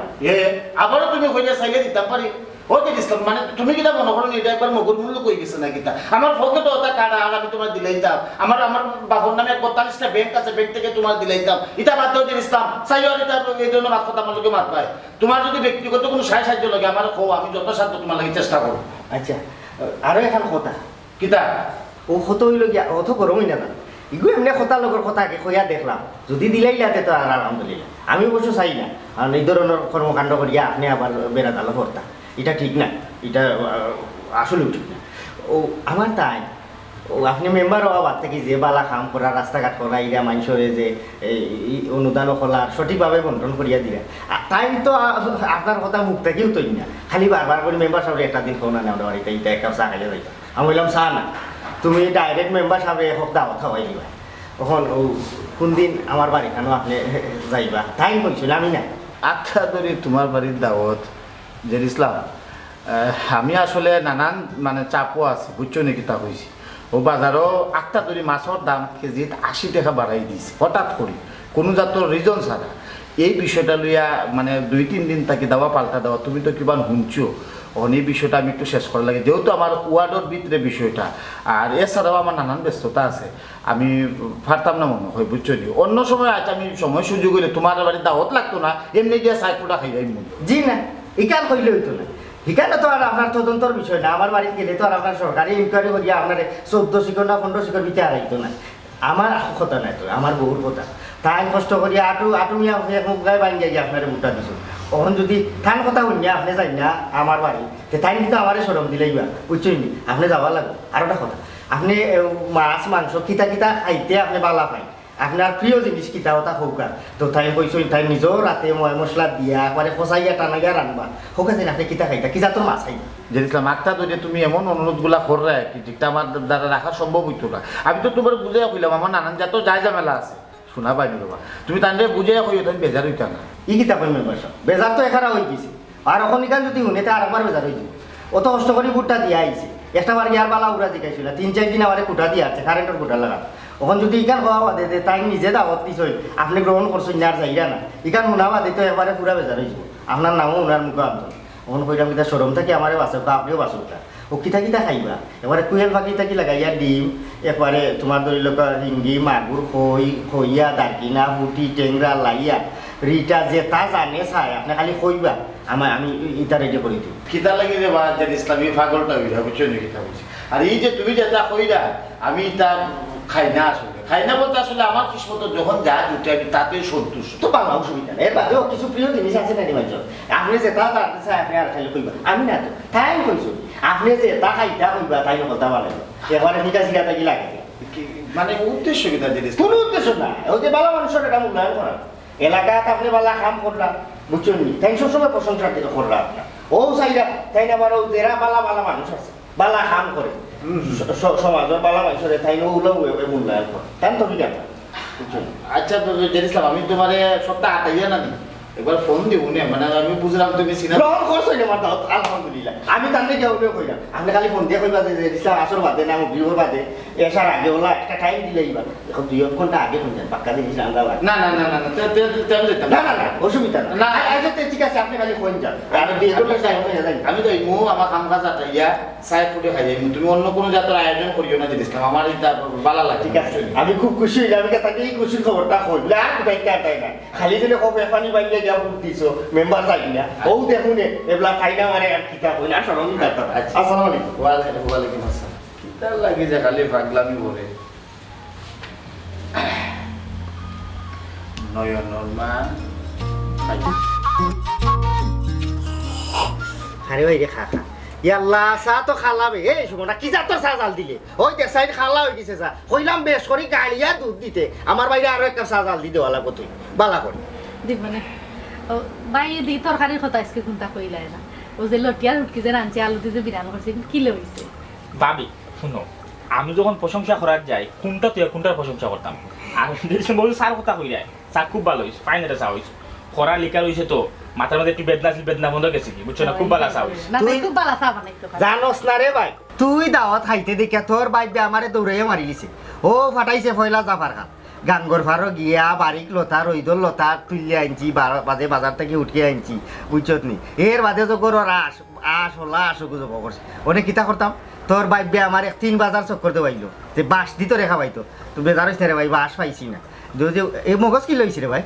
আবারও তুমি কইলে চাইলে দিতাম পারি ওকে ইসলাম মানে তুমি কিনা মনে করো এটা একবার মগুর মূল্য কই গেছে না কিতা আমার পকেটে ওটা কাটা আর আমি তোমার দিলাইতাম আমার বাবার নামে 42টা ব্যাংক আছে ব্যাংক থেকে তোমার দিলাইতাম এটা বাদ দাও ইসলাম চাইও আর এটা এই জন্য মাত কথা আমার লোকে মাত পায় তোমার যদি ব্যক্তিগত কোনো সাহায্য লাগে আমার খো আমি যত সাধ্য তোমার লাগে চেষ্টা করো আচ্ছা আরো এখন কথা কিতা ও কত হইল গিয়া অত গরমই না ইগু এমনি কথা লগর কথাকে কইয়া দেখলাম যদি দিলাইলাতে তো আর আলহামদুলিল্লাহ আমি অবশ্য চাই না আর এই ধরনের কর্মকাণ্ড করিয়া আপনি আবার বেড়া দালো করতা এটা ঠিক না এটা আসলেও ঠিক না ও আমার তাই ও আপনি মেম্বার হওয়া বাদ থেকে যে বালা কাম করা রাস্তাঘাট করা ইরা মানুষরে যে এই অনুদান খোলার সঠিকভাবে বন্টন করিয়া দিলে টাইম তো আপনার কথা মুখ থেকেও তৈরি না খালি বারবার করে মেম্বার সাহেব একটা দিন খাওয়া না ওটা বাড়িতে এটা একটা চা খাইলে যাইতাম আমি বললাম চা না তুমি ডাইরেক্ট মেম্বার সাহেব এক দাওয়াত খাওয়াই দিবা তখন ও কোন দিন আমার বাড়িখানেও আপনি যাইবা টাইম কইছিল আমি না আচ্ছা ধরি তোমার বাড়ির দাওয়াত যে ইসলাম আমি আসলে নানান মানে চাপও আছে বুঝছো নাকি তা হয়েছি ও বাজারও 8টা ধরি মাছের দাম কেজি 80 টাকা বাড়াই দিয়েছে হঠাৎ করে কোনো জাতর রিজন ছাড়া এই বিষয়টা লইয়া মানে 2-3 দিন তাকে দাওয়া পাল্টা দেওয়া তুমি তো কিমান শুনছো এই বিষয়টা আমি একটু শেষ করা লাগে যেহেতু আমার ওয়ার্ডের ভিতরে বিষয়টা আর এছাড়াও আমার নানান ব্যস্ততা আছে আমি পারতাম না মনে হয় বুঝছো নি অন্য সময় আজ আমি সময় সুযোগ হইলে তোমার বাড়ির দাওয়াত লাগতো না এমনি গিয়ে সাইকেলটা খাই যাই মনে জি না ইকান কইলে হইতো না এখানে তো আর আপনার তদন্তর বিষয় না আমার বাড়িতে গেলে তো আর আপনার সরকারি ইনকোয়ারি করিয়া আপনার 14 শিকড় না 15 শিকড় ভিতরে আর আইতো না আমার কথা নাই তো আমার বহুর কথা তাই কষ্ট করিয়া আটু মিয়া মুখ গায়ে বাঙি যাই আপনার মুখটা দিছো তখন যদি থান কথা শুনি আপনি যাই না আমার বাড়ি তাই কিন্তু আমারে সরম দিলেইবা বুঝছই নি আপনি যাওয়া লাগবে আর একটা কথা আপনি মাছ মাংস কিতা কিতা খাইতে আপনি বালা পাই আপনার প্রিয় জিনিস কিতা ওটা হোকা তো তাই কইছো তাই নিজেও রাতে ময় মশলা দিয়া একবারে ফসাইয়া টানাইয়া রানবা হোকা যেন আপনি কিতা খাইতা কি জাতর মাছ খাইতা যেছিলাম আক্তা যদি তুমি এমন অনুরোধগুলা করলে কি যেটা আমার দ্বারা রাখা সম্ভব হইতো না আমি তো তোমার বুঝাইয়া কইলাম আমার নানান জাত যায় ঝামেলা আছে শোনা পাইনি বাবা তুমি তাহলে বুঝাইয়া কইও তুমি বেজার হইতা না ই কিতা কই মেম্বার সাহেব বেজার তো এখানে হয়ে গেছে আর এখন ইখান যদি শুনেতে আর একবার বেজার হয়ে যাবে অত কষ্ট করে বুটটা দিয়া আইছে একটা বার ইয়ার বালা উড়া জিকাইছিল 3-4 দিন আমার কুটা দিয়া আছে কারেন্টের কুটা লাগা ওখান যদি ইকান খাওয়া বাদে তাই নিজে দাওয়াত দিছই আপনি গ্রহণ করছেন আর যাইরা না ইকান শুনা বাদে তো এবারে পুরা বেজার হয়ে যাবে আপনার নামও ওনার মুখে আনতো ওখান কইলাম কিতা সরম থাকি আমারে বাঁচক আপনিও বাঁচক ও কিতা কিতা খাইবা এবারে কুয়েল ফাঁকি থাকি লাগাইয়া ডিম একবারে তোমার ধরি লোক হিঙ্গি মাগুর খইয়া দারকিনা ফুটি টেংরা লাইয়া রিটা যে তা জানে চাই আপনি খালি কইবা আমি ইটা রেডি করে দিই কিতা লাগি রে বা যে ইসলামী পাগলটা হইলা বুঝছো নি কিতা বুঝছি আর এই যে তুমি যেটা কইরা আমি এটা খাই না আসলে খাই না বলতে আসলে আমার কিসমত যখন যা জুটে আমি তাতেই সন্তুষ্ট তো বাংলা অসুবিধা নেই এর বাদেও কিছু প্রিয় জিনিস আছে না নিমাজ আপনি যে তা জানতে চাই আপনি আর খাইলে কইবা আমি না তো তাই কইছো আপনি যে তা খাইতা কইবা তাই কথা বলে এবারে নিকা সিকা থাকি লাগে মানে উদ্দেশ্য কিতা জিনিস কোনো উদ্দেশ্য না ওই যে ভালো মানুষের এটা মূল্যায়ন করা এলাকাতে আপনি ভালো কাম করলাম বুঝছেন নি তাই সবসময় প্রশংসার দিকে করলাম আপনার ও চাইরা তাই না আবার যারা ভালো মানুষ আছে ভালো কাম করে সমাজের ভালো মানুষের তাই ওগুলো মূল্যায়ন করে তাই তো বিজ্ঞান আচ্ছা জেরিসলাম আমি তোমারে সপ্তাহ আটাইয়া না একবার ফোন দিব নে মানে আমি বুঝলাম তুমি সিনা গ্রহণ করছো না আমার দাওয়াত আলহামদুলিল্লাহ আমি তান্নে কেউ কইলাম আপনি খালি ফোন দিয়ে কইবা যে ইসলাম আসর বাদে না বিয়ে বাদে এসার আগে ওলা একটা টাইম দিলেই বা এখন 2 ঘন্টা আগে ফোন যান পাক্কা দিন ইসলাম দাওয়াত না না না না না তেম যেতাম না না না অসুবিধা না না। আচ্ছা ঠিক আছে আপনি খালি ফোন যান আমি বিয়ে করলে যাই যাই আমি তো মো আমার কাম কাজ আছে ইয়া সাই ফুটে খাই যাই তুমি অন্য কোনো জাতের আয়োজন করিও না দিলাম আমার এটা ভালো লাগে ঠিক আছে আমি খুব খুশি হইলাম আমি তাকে এই খুশির খবরটা কইলা আর কোথায় কাটাই না খালি দিলে কবে পানি বাইলে যা বুক দিছো মেম্বার যাই না ও দেখুন এবলা খাইনা মানে আর কিতা কইলা শরম করতে আসসালামু আলাইকুম ওয়ালাইকুম আসসালাম কিতা লাগে যে খালি পাগলামি করে নয়নর মা আরে ভাই রে খা খা ইয়াল্লা চা তো খালাবে এই সুমনা কি জাতর চা জাল দিলে ওই দেখ সাইড খালা হয়ে গেছে চা কইলাম বেশ করি গাড়িয়া দুধ দিতে আমার বাইরে আরো একটা চা জাল দিতে ওলা কত বালা করে দিব মানে ভাই দি তরকারির কথা আজকে কোনটা কইলাই না ও যে লটিয়ার উটকি যে রাঁধছে আলু দিয়ে যে বিরান করছে কি লইছে ভাবি শুনো আমি যখন প্রশংসা করার যাই কোনটা তুই কোনটার প্রশংসা করতাম আর বলছি স্যার কথা কই যায় চা খুব ভালো হয়েছে ফাইন এটা চা হয়েছে খরা লিখা রয়েছে তো মাথার মধ্যে একটু বেদনা বন্ধ গেছে কি বুঝছো না খুব ভালো চা হয়েছে না তুই খুব ভালো চা বানাইতো জানোস না রে ভাই তুই দাওয়াত খাইতে দেখে তোর বাইবে আমারে দৌড়াইয়া মারি দিছে ও ফাটাইছে ফয়লা জাফার খান গাঙ্গর ফারো গিয়া বারিক লতা রইদর লতা তুলিয়া আনছি বাজে বাজার থেকে উঠিয়ে আনছি বুঝছত নি এর বাদে তো করো আস হলা আসো গুজব করছে অনেক কিতা করতাম তোর বাইবে আমার 3 বাজার চক্কর দে পাইলো যে বাস দিত রেখা পাইতো তুই বেজার হইছে রে ভাই বাস পাইছি না এই মগজ কি লইছি রে ভাই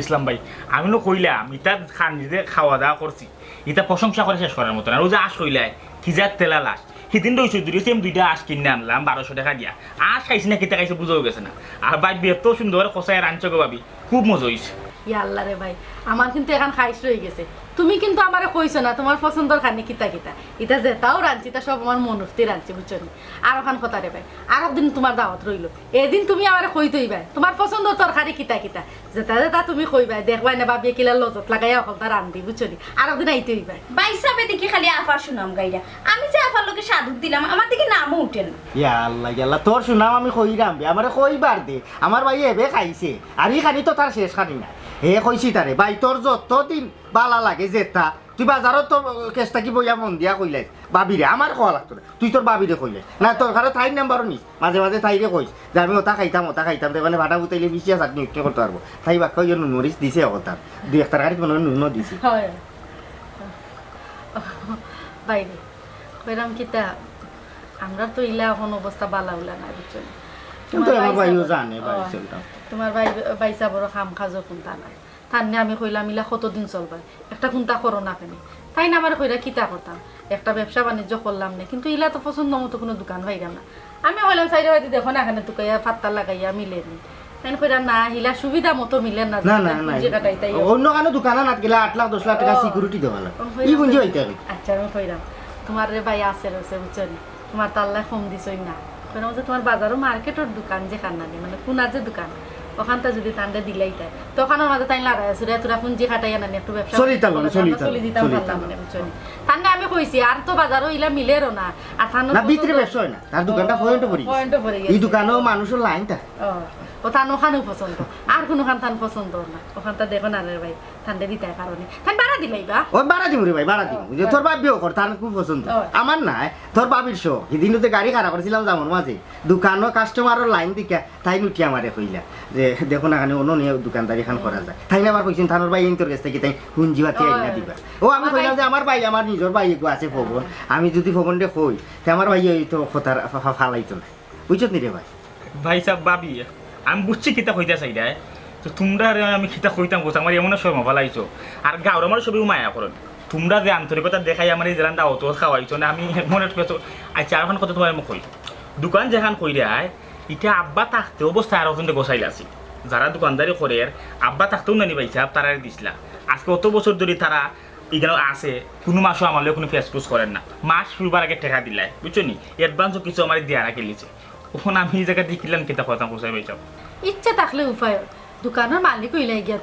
ইসলাম ভাই আমি নো কইলাম ইটা খান যে খাওয়া দাওয়া করছি ইটা প্রশংসা করে শেষ করার মতো না ও যে আশ কইলাই কি যা তেলা লাশ সেদিন রয়েছে সেম 2টা আশ কিনে আনলাম 1200 টাকা দিয়া আশ খাইছি না কিতা খাইছে বুঝাও গেছে না আর ভাই এত সুন্দর কষায় রাঁধছো গো ভাবি খুব মজা হয়েছে ইয়া আল্লাহ রে ভাই আমার কিন্তু এখন খাইছ রয়ে গেছে তুমি কিন্তু আমারে কইছো না তোমার পছন্দর খানি কিতা কিতা এটা যেটাও রাঁধছি তা সব আমার মনস্থির রাঁধছি বুঝছো নি আর ওখান কথা রে ভাই আর একদিন তোমার দাওয়াত রইল এদিন তুমি আমারে কইতই ভাই তোমার পছন্দর তরকারি কিতা কিতা যেটা যেটা তুমি কইবাই দেখবাই না ভাবি কিলা লজত লাগাইয়া অকলটা রান্ধি বুঝছো নি আর একদিন আইতেই ভাই বাইসাবে দেখি খালি আফার সুনাম গাইরা আমি যে আফার লোকে সাধু দিলাম আমার দিকে নামও উঠে না ইয়া আল্লাহ তোর সুনাম আমি কইরাম আমারে কইবার দে আমার ভাই এবে খাইছে আর ই খানি তো তার শেষ খানি না হে কইছি তারে ভাই তোর যত দিন বালা লাগে যেটা তুই বাজারত তো কেসটা কি বইয়া মন দিয়া কইলাই বাবিরে আমার খাওয়া লাগতো না তুই তোর বাবিরে কইলে না তোর ঘরে থাই নাম্বারও নিস মাঝে মাঝে থাইরে কইস যে আমি ওটা খাইতাম মানে ভাড়া বুতাইলে বিশিয়া চাটনি উঠতে করতে পারবো তাই বাক্য ওই মরিচ দিছে অবতার 2 টাকার মনে হয় নুনও দিছে হয় বাইরে কইরাম কিতা আমরা তো ইলা এখন অবস্থা বালা উলা না বুঝছো কিন্তু আমার ভাইও জানে ভাই চলতা তোমার ভাই বাইসা বড় খাম খাজো কোনটা নাই তান্নে আমি কইলাম ইলা কতদিন চলবে একটা কোনটা করো না কেন তাই না আমার কইরা কিতা করতাম একটা ব্যবসা বাণিজ্য করলাম না কিন্তু ইলা তো পছন্দ মতো কোনো দোকান পাইলাম না আমি বললাম সাইডে হয়তো দেখো না এখানে তুকাইয়া ফাত্তা লাগাইয়া মিলেনি তাই কইরা না হিলা সুবিধা মতো মিলে না না না না অন্য কানো দোকানে না গেলা 8 লাখ 10 লাখ টাকা সিকিউরিটি দেওয়া লাগে ই বুঝি হইতে হবে আচ্ছা আমি কইরাম তোমার রে ভাই আছে রয়েছে বুঝছেন তোমার তাল্লা কম দিছই না কইরাম যে তোমার বাজারও মার্কেটের দোকান যে খান্নানি মানে কোনার যে দোকান ওখানটা যদি তান্ডে দিলাই তাই তখন আমাদের তাই লাগাই সুরে তোরা পুঞ্জি খাটাইয়া না একটু ব্যবসা চলি দিতাম পারলাম মানে বুঝছেন তান্ডে আমি কইছি আর তো বাজারও ইলা মিলেরও না আর থানো না ভিতরে ব্যবসা হয় না তার দোকানটা পয়েন্ট পড়ি এই দোকানেও মানুষের লাইনটা ও তান ওখানেও পছন্দ আর কোনো খান থান পছন্দ না ওখানটা দেখো না রে ভাই ঠান্ডা দিতে কারণে তাই বাড়া দিলাই বা ওই বাড়া দিমু রে ভাই বাড়া দিমু যে তোর বাপ বিয়ে কর তার খুব পছন্দ আমার না তোর বাবির শো সেদিন তো গাড়ি খারাপ করেছিলাম যেমন মাঝে দোকানও কাস্টমারের লাইন দিকে তাই নুটি আমারে কইলা যে দেখো না এখানে অন্য নিয়ে দোকানদারি খান করা যায় তাই না আবার কইছেন থানোর ভাই তোর কাছ থেকে তাই হুঞ্জি ভাতি আইনা দিবা ও আমি কইলাম যে আমার ভাই আমার নিজের ভাই আছে ফবন আমি যদি ফবন দে কই তে আমার ভাই ওই তো কথার ফালাইতো না বুঝছত নি রে ভাই ভাই সাহেব ভাবি আমি বুঝছি কিতা কইতা চাইদা তো তোমরা আমি কিতা কইতাম কোথা আমার এমন শর্মা ফালাইছো আর গাঁর আমার সবই মায়া করেন তোমরা যে আন্তরিকতা দেখাই আমার এই জেলান দাওতো খাওয়াইছো না আমি মনে করছো আচ্ছা আর কথা তোমার আমি কই দোকান যেখান কই দেয় এটা আব্বা থাকতে অবস্থা আর ওখানে গোসাইল আছে যারা দোকানদারি করে আব্বা থাকতেও নানি ভাই সাহেব তারা দিছিলা আজকে অত বছর ধরে তারা এখানে আছে কোনো মাসও আমার কোনো ফেসফুস করেন না মাস শুরুবার আগে টাকা দিলাই বুঝছো নি অ্যাডভান্সও কিছু আমার দিয়া রাখে লিছে ওখানে আমি এই জায়গায় দেখিলাম কিতা কথা গোসাই ভাই সাহেব ইচ্ছা থাকলে উপায় দোকানের মালিক হইলাই গিয়া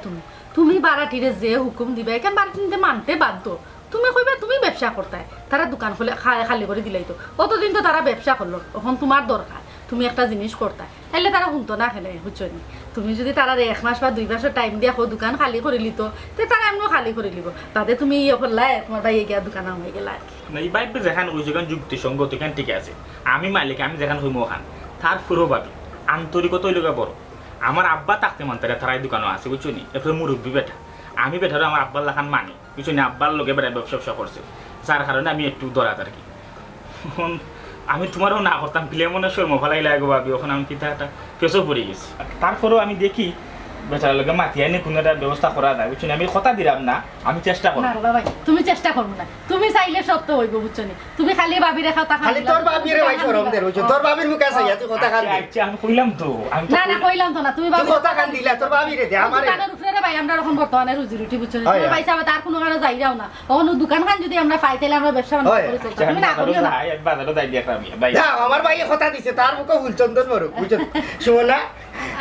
তুমি বাড়াটিরে যে হুকুম দিবা এখান বাড়াটিতে মানতে বাধ্য তুমি কইবা তুমি ব্যবসা করতে তারা দোকান খুলে খালি করে দিলাই তো অতদিন তো তারা ব্যবসা করলো এখন তোমার দরকার তুমি একটা জিনিস করতা তাহলে তারা শুনতো না খেলে বুঝছো নি তুমি যদি তারা 1 মাস বা 2 মাসের টাইম দিয়া দোকান খালি করে লিতো তো তারা এমনও খালি করে লিব তাতে তুমি ইয়ে করলাই তোমার ভাই গিয়া দোকান হয়ে গেল আর কি না এই বাইবে যেখানে ওই যেখানে যুক্তিসঙ্গত এখানে ঠিক আছে আমি মালিক আমি যেখানে হইমো ওখান তার পুরো ভাবি আন্তরিকতা ওই লোক বড় আমার আব্বা থাকতে মানতে তারাই দোকানও আছে বুঝছো নি এরপরে মুরব্বী বেটা আমি বেটারও আমার আব্বার লাখান মানি বুঝছো নি আব্বার লোকে বেটা ব্যবসা করছে যার কারণে আমি একটু দরাত আর কি আমি তোমারও না করতাম ফিলে মনে শর্ম ভালাই লাগবে ভাবি ওখানে আমি কিতা একটা পেছও পড়ে গেছি তারপরেও আমি দেখি বেচার লোকে মাতি আনি কোনো একটা ব্যবস্থা করা যায় বুঝছো আমি কথা দিলাম না আমি চেষ্টা করব না বাবা তুমি চেষ্টা করো না তুমি চাইলে সব তো হইব বুঝছো নি তুমি খালি ভাবি রেখা তা খালি তোর বাবিরে ভাই শরম দে বুঝছো তোর বাবির মুখে আছে তুই কথা কান দে আচ্ছা আমি কইলাম তো আমি না না কইলাম তো না তুমি তুই কথা কান দিলা তোর বাবিরে দে আমারে দোকানের উপরে ভাই আমরা এখন বর্তমানে রুজি রুটি বুঝছো তুমি পয়সা তার কোনো কারণে যাই যাও না অন্য দোকান খান যদি আমরা পাই তাহলে আমরা ব্যবসা বাণিজ্য করে চলতে তুমি না করিও না ভাই বাজারে যাই দেখা আমি ভাই আমার ভাই কথা দিছে তার মুখে হুলচন্দন বড় বুঝছো সুমনা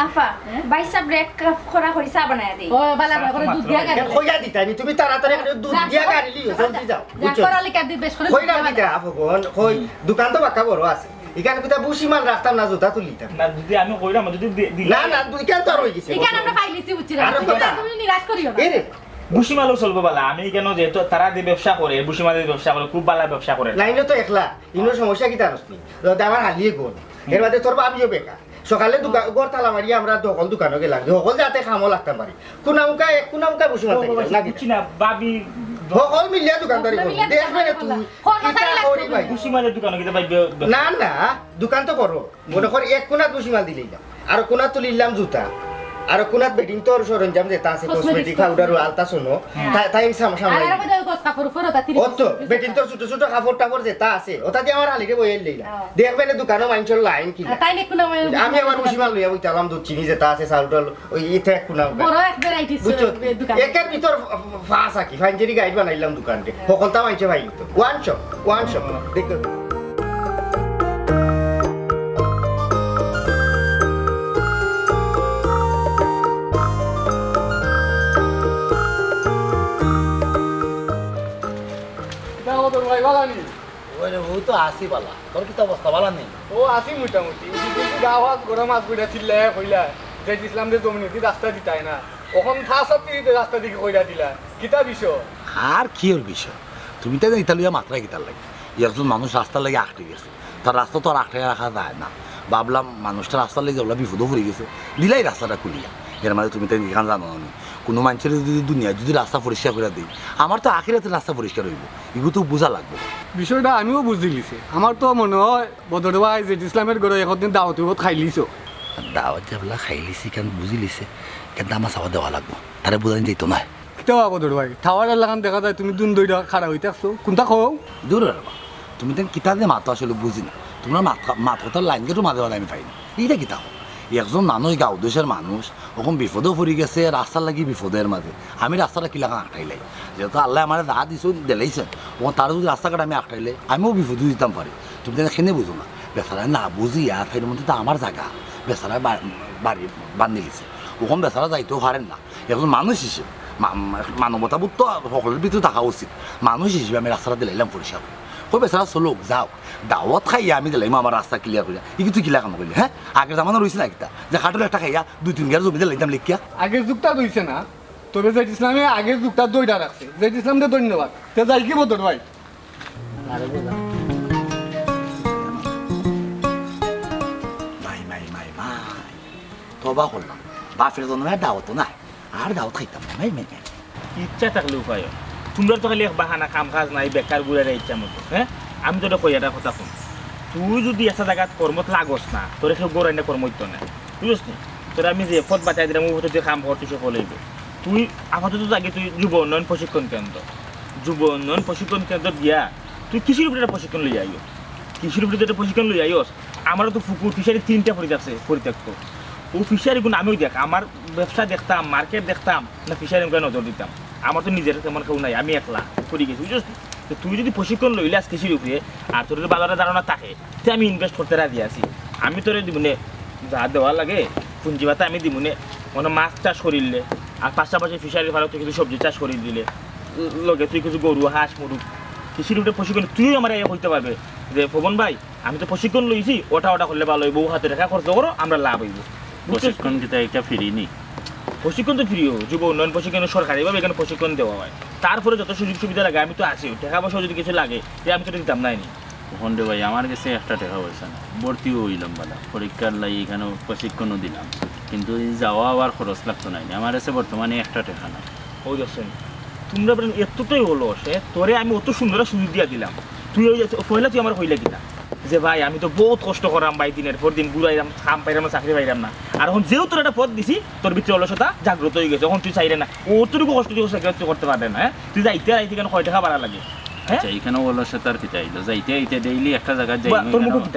আফা ভাই সাহেব ব্রেক খরা করি চা বানায় দেই ও বালা করে দুধ দিয়া গাড়ি কইয়া দিতানি তুমি তাড়াতাড়ি দুধ দিয়া গাড়ি লিও জলদি যাও বুঝছো করালি কাট দি বেশ করে কইরা দিতা আপন কই দোকান তো বাক্কা বড় আছে এখানে কিতা বুসিমান রাখতাম না জুতা তুলিতাম না যদি আমি কইলাম যদি না না দুই কেন তো রই গেছে এখানে আমরা পাইলিছি বুঝছি তুমি নিরাশ করিও না এরে বুসিমালও চলবো বালা আমি কেন যেহেতু তারা যে ব্যবসা করে বুসিমালের ব্যবসা করে খুব ভালো ব্যবসা করে লাইনে তো একলা ইনো সমস্যা কিতা নসনি আমার হালিয়ে গোল এর বাদে তোর বাবিও বেকার সকালে গড় তালা মারি আমরা দখল দোকানে গেলাম দখল যাতে খামো লাগতাম পারি কুনামুকা বসে মারতে না বুঝছি না বাবি দখল মিলিয়া দোকানদারি করবি দেখবে না তুই কিতা করি ভাই বুসিমালের দোকানে কিতা ভাই না না দোকান তো করো মনে কর এক কোনাত বসিমাল দিলেই না আর কোনাত তুলিলাম জুতা আর কোনাত বেডিং তোর সরঞ্জাম যেটা আছে কসমেটিক পাউডার আলতা সোনো তাই সামনে আর আমাদের কস কাপড় ফরো তা তিরি অত বেডিং তোর ছোট ছোট কাপড় টাপড় যেটা আছে ওটা দিয়ে আমার হালিকে বইয়ের লইলা দেখবে না দোকানে মাইনচল লাইন কি তাই নে কোন আমি আমার বসিমাল লইয়া বইতালাম দুধ চিনি যেটা আছে চাউল টাউল ওই ইতে কোনা বড় এক ভ্যারাইটিস দোকান একের ভিতর ফাঁস আকি ফাইঞ্জেরি গাইড বানাইলাম দোকানতে সকলটা মাইনছে ভাই তো ওয়ান শপ দেখো ও তো আসি বালা তোর কি অবস্থা বালা নেই ও আসি মোটামুটি গাওয়া গরম মাছ কইরা ছিল্লা কইলা যে ইসলাম যে জমিনে রাস্তা দিতাই না ওখান থাকি রাস্তা দিকে কইরা দিলা কিতা বিষয় আর কি ওর বিষয় তুমি তো ইতালিয়া মাত্রায় গিতার লাগে একজন মানুষ রাস্তার লাগে আটকে গেছে তার রাস্তা তো আর আটকে রাখা যায় না ভাবলাম মানুষটা রাস্তার লেগে ওগুলো বিপদও পড়ে গেছে দিলাই রাস্তাটা খুলিয়া এর মানে তুমি তো এখানে জানো না কোনো মানুষের যদি দুনিয়া যদি রাস্তা পরিষ্কার করে দিই আমার তো আখিরাতে রাস্তা পরিষ্কার হইব এগুলো তো বোঝা লাগবে বিষয়টা আমিও বুঝি লিছি আমার তো মনে হয় বদর ভাই যে ইসলামের ঘরে একদিন দাওয়াত খাই লিছো দাওয়াত যাবলা খাই লিছি কেন বুঝি লিছে কিন্তু আমার চাওয়া দেওয়া লাগবো তারা বোঝানি যেত না কিতা বদর ভাই খাওয়ার লাগান দেখা যায় তুমি দুন দইটা খাড়া হইতে আসছো কোনটা খাও দূর তুমি তো কিতা যে মাথা আসলে বুঝি না তোমরা মাথাটার লাইনকে তো মাঝে মাঝে আমি পাইনি এইটা কিতা একজন মানুষ গাঁও দেশের মানুষ ওরকম বিপদেও পড়ে গেছে রাস্তার লাগি বিপদের মাঝে আমি রাস্তাটা কি লাগা আটকাইলাই যেহেতু আল্লাহ আমার যা দিছো দিলেইছেন ও তার যদি রাস্তাঘাট আমি আটকাইলে আমিও বিপদ দিতাম পারি তুমি তো এখানে বুঝো না বেচারায় না বুঝি আর ফের মধ্যে তো আমার জায়গা বেচারায় বাড়ি বান্ধি গেছে ওখান বেচারা যাইতেও পারেন না একজন মানুষ হিসেবে মানবতাবোধ তো সকলের ভিতরে থাকা উচিত মানুষ হিসেবে আমি রাস্তাটা দিলাইলাম পরিষ্কার ওই বেচারা চলুক যাও দাওয়াত খাইয়া আমি দিলাম আমার রাস্তা ক্লিয়ার করিয়া ই তুই কিলা কাম করলি হ্যাঁ আগের জামানো রয়েছে না কিতা যে খাটোর একটা খাইয়া 2-3 গের জমি দিলাম লিখিয়া আগের যুগটা রইছে না তবে যে ইসলামে আগের যুগটা দইটা রাখছে যে ইসলামকে ধন্যবাদ তে যাই কি বদর ভাই তবা করলাম বাপের জন্য দাওয়াত না আর দাওয়াত খাইতাম না ইচ্ছা থাকলে উপায় তোমরা তো খালি বাহানা কাম কাজ নাই বেকার ঘুরে ইচ্ছা মতো হ্যাঁ আমি তোরা কই এটা কথা শুন তুই যদি একটা জায়গাত কর্মত লাগস না তোর কেউ গড়াই না কর্ম হইতো না বুঝছ নি তোরা আমি যে পথ বাঁচাই দিলাম ওই যে কাম করতে সফল হইব তুই আপাতত আগে তুই যুব উন্নয়ন প্রশিক্ষণ কেন্দ্র দিয়া তুই কৃষির উপরে একটা প্রশিক্ষণ লই আইও কৃষির উপরে একটা প্রশিক্ষণ লই আইস আমারও তো পুকুর ফিশারি 3টা পরিত্যক্ত ও ফিশারি গুণ আমিও দেখ আমার ব্যবসা দেখতাম মার্কেট দেখতাম না ফিশারি নজর দিতাম আমার তো নিজের তেমন কেউ নাই আমি একলা করে গেছি বুঝছিস তো তুই যদি প্রশিক্ষণ লইলে আজ কৃষির উপরে আর তোর যদি বাজারে ধারণা থাকে তো আমি ইনভেস্ট করতে রাজি আছি আমি তোর দিবনে যা দেওয়ার লাগে পুঞ্জিবাতে আমি দিবনে মানে মাছ চাষ করিলে আর পাশাপাশি ফিশারির ভালো তুই কিছু সবজি চাষ করে দিলে লগে তুই কিছু গরু হাঁস মুরুগ কৃষির উপরে প্রশিক্ষণ তুই আমার হইতে পারবে যে পবন ভাই আমি তো প্রশিক্ষণ লইছি ওটা করলে ভালো হইব হাতে টাকা খরচ করো আমরা লাভ হইব প্রশিক্ষণ কিতা এটা ফ্রি নি প্রশিক্ষণ তো ফ্রি যুব উন্নয়ন প্রশিক্ষণ সরকারিভাবে এখানে প্রশিক্ষণ দেওয়া হয় তারপরে যত সুযোগ সুবিধা লাগে আমি তো আছি টাকা পয়সা যদি কিছু লাগে আমি তো দিতাম নাই নি তখন রে ভাই আমার কাছে একটা টাকা পয়সা না ভর্তিও হইলাম বালা পরীক্ষার লাগি এখানে প্রশিক্ষণও দিলাম কিন্তু যাওয়া আবার খরচ লাগতো নাই আমার কাছে বর্তমানে একটা টাকা না ওই দেখছেন তোমরা এতটাই হলো সে তোরে আমি অত সুন্দর সুযোগ দিয়া দিলাম তুই ওই পয়লা তুই আমার হইলে কিনা যে ভাই আমি তো বহুত কষ্ট করাম ভাই দিনের পর দিন ঘুরাইলাম কাম পাইলাম না চাকরি পাইলাম না আর এখন যেহেতু তোর একটা পথ দিছি তোর ভিতরে অলসতা জাগ্রত হয়ে গেছে এখন তুই চাইলে না অতটুকু কষ্ট তুই চাকরি করতে পারবে না তুই যাইতে আইতে কেন 6 টাকা বাড়া লাগে আচ্ছা এখানে অলসতার কিতা আইলো যাইতে আইতে ডেইলি একটা জায়গা যাই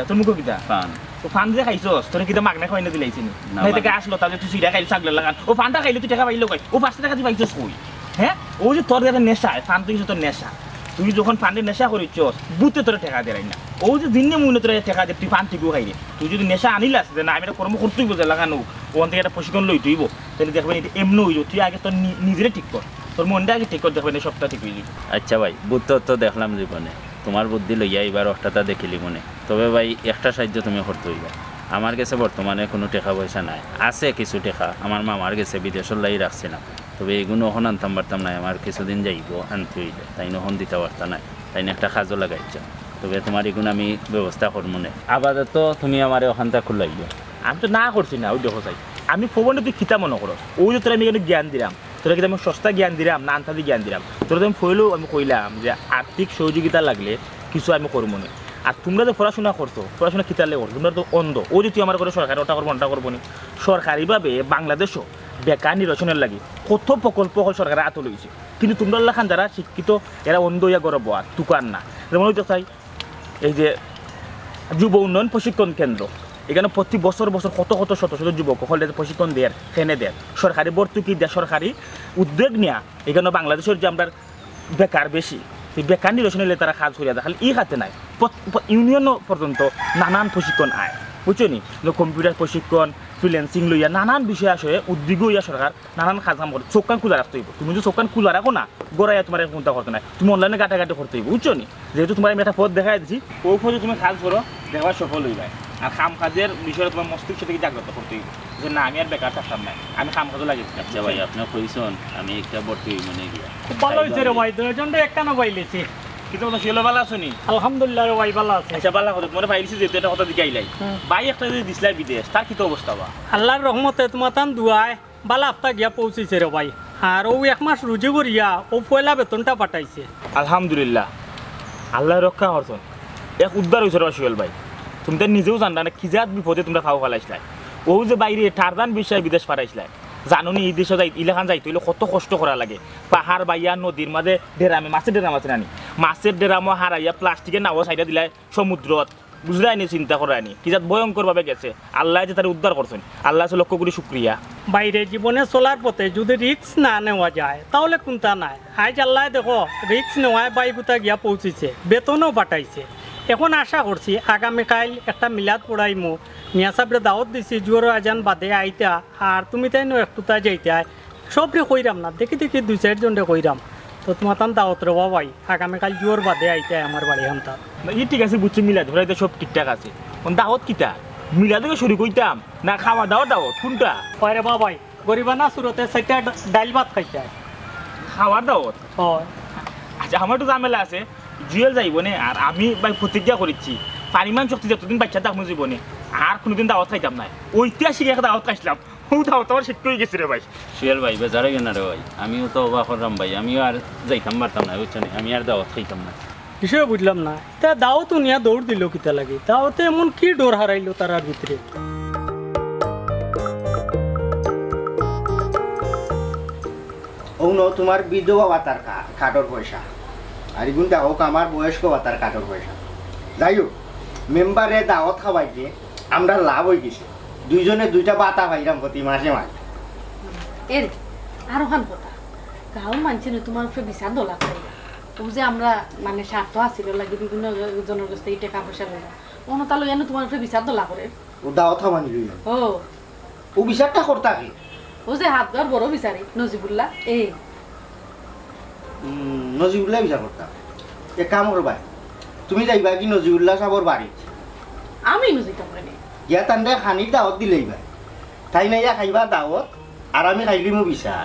তোর মুখ কিতা ফান তো ফান যে খাইছস তোর কিতা মাগনা খাই না দিলাইছিস না থেকে আসলো তাহলে তুই সিধা খাইলি ছাগলের লাগান ও ফানটা খাইলে তুই টাকা পাইলো কই ও 5 টাকা তুই পাইছস কই হ্যাঁ ও যে তোর একটা নেশা ফান তুই তোর নেশা তুই যখন ফান্ডের নেশা করিছস বুঝতে তোর টাকা দেয় না ও যে দিনে মনে তোর টাকা দিয়ে তুই ফান ঠিকও খাইলে তুই যদি নেশা আনিলাস যে না আমি এটা কর্ম করতেই বোঝা লাগানো ওখান থেকে একটা প্রশিক্ষণ লই তুইব তাহলে দেখবেন এটা এমনি হইব তুই আগে তোর নিজেরে ঠিক কর তোর মনটা আগে ঠিক কর দেখবেন এই সপ্তাহ ঠিক হয়ে যাবে আচ্ছা ভাই বুদ্ধ তো দেখলাম জীবনে তোমার বুদ্ধি লইয়া এবার অষ্টাটা দেখিলি মনে তবে ভাই একটা সাহায্য তুমি করতে হইবা আমার কাছে বর্তমানে কোনো টাকা পয়সা নাই আছে কিছু টাকা আমার মামার কাছে বিদেশের লাই রাখছিলাম তবে এগুলো এখন আনতাম পারতাম না আমার কিছুদিন যাইব আনতে হইলে তাই নখন দিতে পারতাম না তাই একটা কাজও লাগাইছ তবে তোমার এগুলো আমি ব্যবস্থা করবো না আপাতত তুমি আমার ওখানটা খুলাইব আমি তো না করছি না ওই দেখো চাই আমি ফোনে তুই খিতা মনে করো ওই যে তোরা আমি এখানে জ্ঞান দিলাম তোরা কিন্তু আমি সস্তা জ্ঞান দিলাম না আনতাদি জ্ঞান দিলাম তোরা তো আমি ফইলেও আমি কইলাম যে আর্থিক সহযোগিতা লাগলে কিছু আমি করবো না আর তোমরা তো পড়াশোনা করছো পড়াশোনা খিতালে করছো তোমরা তো অন্ধ ও যে তুই আমার করে সরকার ওটা করবো ওটা করবো না সরকারিভাবে বাংলাদেশও বেকার নিরসনের লাগে কত প্রকল্প সরকারের হাতে লইছে কিন্তু তোমরা লাখান যারা শিক্ষিত এরা অন্ধ ইয়া গরব আর তুকার না যেমন হইতে চাই এই যে যুব উন্নয়ন প্রশিক্ষণ কেন্দ্র এখানে প্রতি বছর কত শত শত যুবক হলে প্রশিক্ষণ দেয় ফেনে দেয় সরকারি ভর্তুকি দেয় সরকারি উদ্যোগ নেওয়া এখানে বাংলাদেশের যে আমরা বেকার বেশি সেই বেকার নিরসন হলে তারা কাজ করিয়া দেয় খালি ই হাতে নাই ইউনিয়ন পর্যন্ত নানান প্রশিক্ষণ আয় বুঝছো নি কম্পিউটার প্রশিক্ষণ ফ্রিল্যান্সিং লইয়া নানান বিষয় আসে উদ্যোগ হইয়া সরকার নানান কাজ কাম করে চোখ কান খোলা রাখতে হইব তুমি যদি চোখ কান খোলা রাখো না গড়াইয়া তোমার কোনটা করতে নাই তুমি অনলাইনে গাটাগাটি করতে হইব বুঝছো নি যেহেতু তোমার আমি একটা পথ দেখাই দিচ্ছি ওই পথে তুমি কাজ করো দেখবার সফল হয়ে যায় আর কাম কাজের বিষয়ে তোমার মস্তিষ্ক থেকে জাগ্রত করতে হইব যে না আমি আর বেকার থাকতাম না আমি কাম কাজও লাগিয়েছি আচ্ছা ভাই আপনার কইসন আমি একটা ভর্তি হই মনে গিয়া খুব ভালো হয়েছে রে ভাই দুজনটা একখানা পাইলেছি কিন্তু তোমরা শিওলো ভালো আছো নি আলহামদুলিল্লাহ রে ভাই ভালো আছে আচ্ছা ভালো কথা তোমার পাইছি যেহেতু এটা কথা দিকে আইলাই ভাই একটা যদি দিসলাই বিদেশ তার কি তো অবস্থা বা আল্লাহর রহমতে তোমার তান দুয়ায় বালা হপ্তাহ গিয়া পৌঁছেছে রে ভাই আর ও 1 মাস রুজি করিয়া ও পয়লা বেতনটা পাঠাইছে আলহামদুলিল্লাহ আল্লাহ রক্ষা করছেন এক উদ্ধার হয়েছে রে সুহেল ভাই তুমি তো নিজেও জানলা না কি জাত বিপদে তোমরা খাও ফেলাইছিলাই ও যে বাইরে টারজান বিষয়ে বিদেশ পাঠাইছিলাই জানো নি এই দেশে যাই ইলাকান যাইতে হইলে কত কষ্ট করা লাগে পাহাড় বাইয়া নদীর মাঝে ডেরামে মাছের ডেরাম আছে নানি মাছের ডেরামও হারাইয়া প্লাস্টিকের নাও সাইডা দিলাই সমুদ্রত বুঝলাই নি চিন্তা করানি কি জাত ভয়ঙ্করভাবে গেছে আল্লাহ যে তার উদ্ধার করছেন আল্লাহ লক্ষ্য করি শুক্রিয়া বাইরে জীবনে চলার পথে যদি রিস্ক না নেওয়া যায় তাহলে কোনটা নাই আজ আল্লাহ দেখো রিস্ক নেওয়ায় বাইগুতা গিয়া পৌঁছেছে বেতনও পাঠাইছে এখন আশা করছি আগামীকাল একটা মিলাদ পড়াইমু মিয়া সাহেবরে দাওয়াত দিছি জোর আজান বাদে আইতা আর তুমি তাই নো একটুতা যাইতে সবরে কইরাম না দেখি 2-4 জনরে কইরাম তো তোমার তান দাওয়াত রে বাবাই আগামীকাল জোর বাদে আইতে আমার বাড়ি হামতা ই ঠিক আছে বুঝছি মিলাদ ধরাইতে সব ঠিকঠাক আছে দাওয়াত কিতা মিলাদকে শুরু কইতাম না খাওয়া দাওয়াত কোনটা পরে বাবাই গরিবানা সুরতে সেটা ডাল ভাত খাইতে খাওয়ার দাওয়াত হয় আচ্ছা আমার তো ঝামেলা আছে জুয়েল যাইব না আর আমি ভাই প্রতিজ্ঞা করেছি পারিমাণ শক্তি যতদিন বাচ্চা থাকবো জীবনে আর কোনোদিন দাওয়াত খাইতাম না ঐতিহাসিক একটা দাওয়াত খাইছিলাম ও দাওয়াত আমার শেষ হয়ে গেছে রে ভাই সুহেল ভাই বেজারে কেন রে ভাই আমিও তো অবাক হলাম ভাই আমিও আর যাইতাম পারতাম না বুঝছেন আমি আর দাওয়াত খাইতাম না বিষয় বুঝলাম না তা দাওয়াত নিয়া দৌড় দিল কিতা লাগে দাওয়াতে এমন কি ডোর হারাইলো তারার ভিতরে ও ন তোমার বিধবা ভাতার কাঠর পয়সা আর এগুন দেখো আমার বয়স্ক ভাতার কাঠর পয়সা যাই হোক মেম্বারে দাওয়াত খাওয়াইছে আমরা লাভ হয়ে গেছে দুইজনে 2টা বাতা পাইলাম প্রতি মাসে মাসে এর আরো খান কথা গাঁও মানছে না তোমার উপরে বিচার দোলা করে ও যে আমরা মানে স্বার্থ আসিল লাগে বিভিন্ন জনের কাছ থেকে টাকা পয়সা লইলাম অন্য তা লইয়া তোমার উপরে বিচার দোলা করে ও দাওয়াত খাওয়ানি লইল ও বিচারটা করতা কি ও যে হাত ধর বড় বিচারি নজিবুল্লাহ নজিবুল্লাহ বিচার করতা এক কাম করবা তুমি যাইবা কি নজিবুল্লাহ সাহর বাড়ি আমি নুজিতাম কেনে ইয়া তান্ডে খানির দাওয়াত দিলেই ভাই তাই না ইয়া খাইবা দাওয়াত আর আমি খাইলি মু বিচার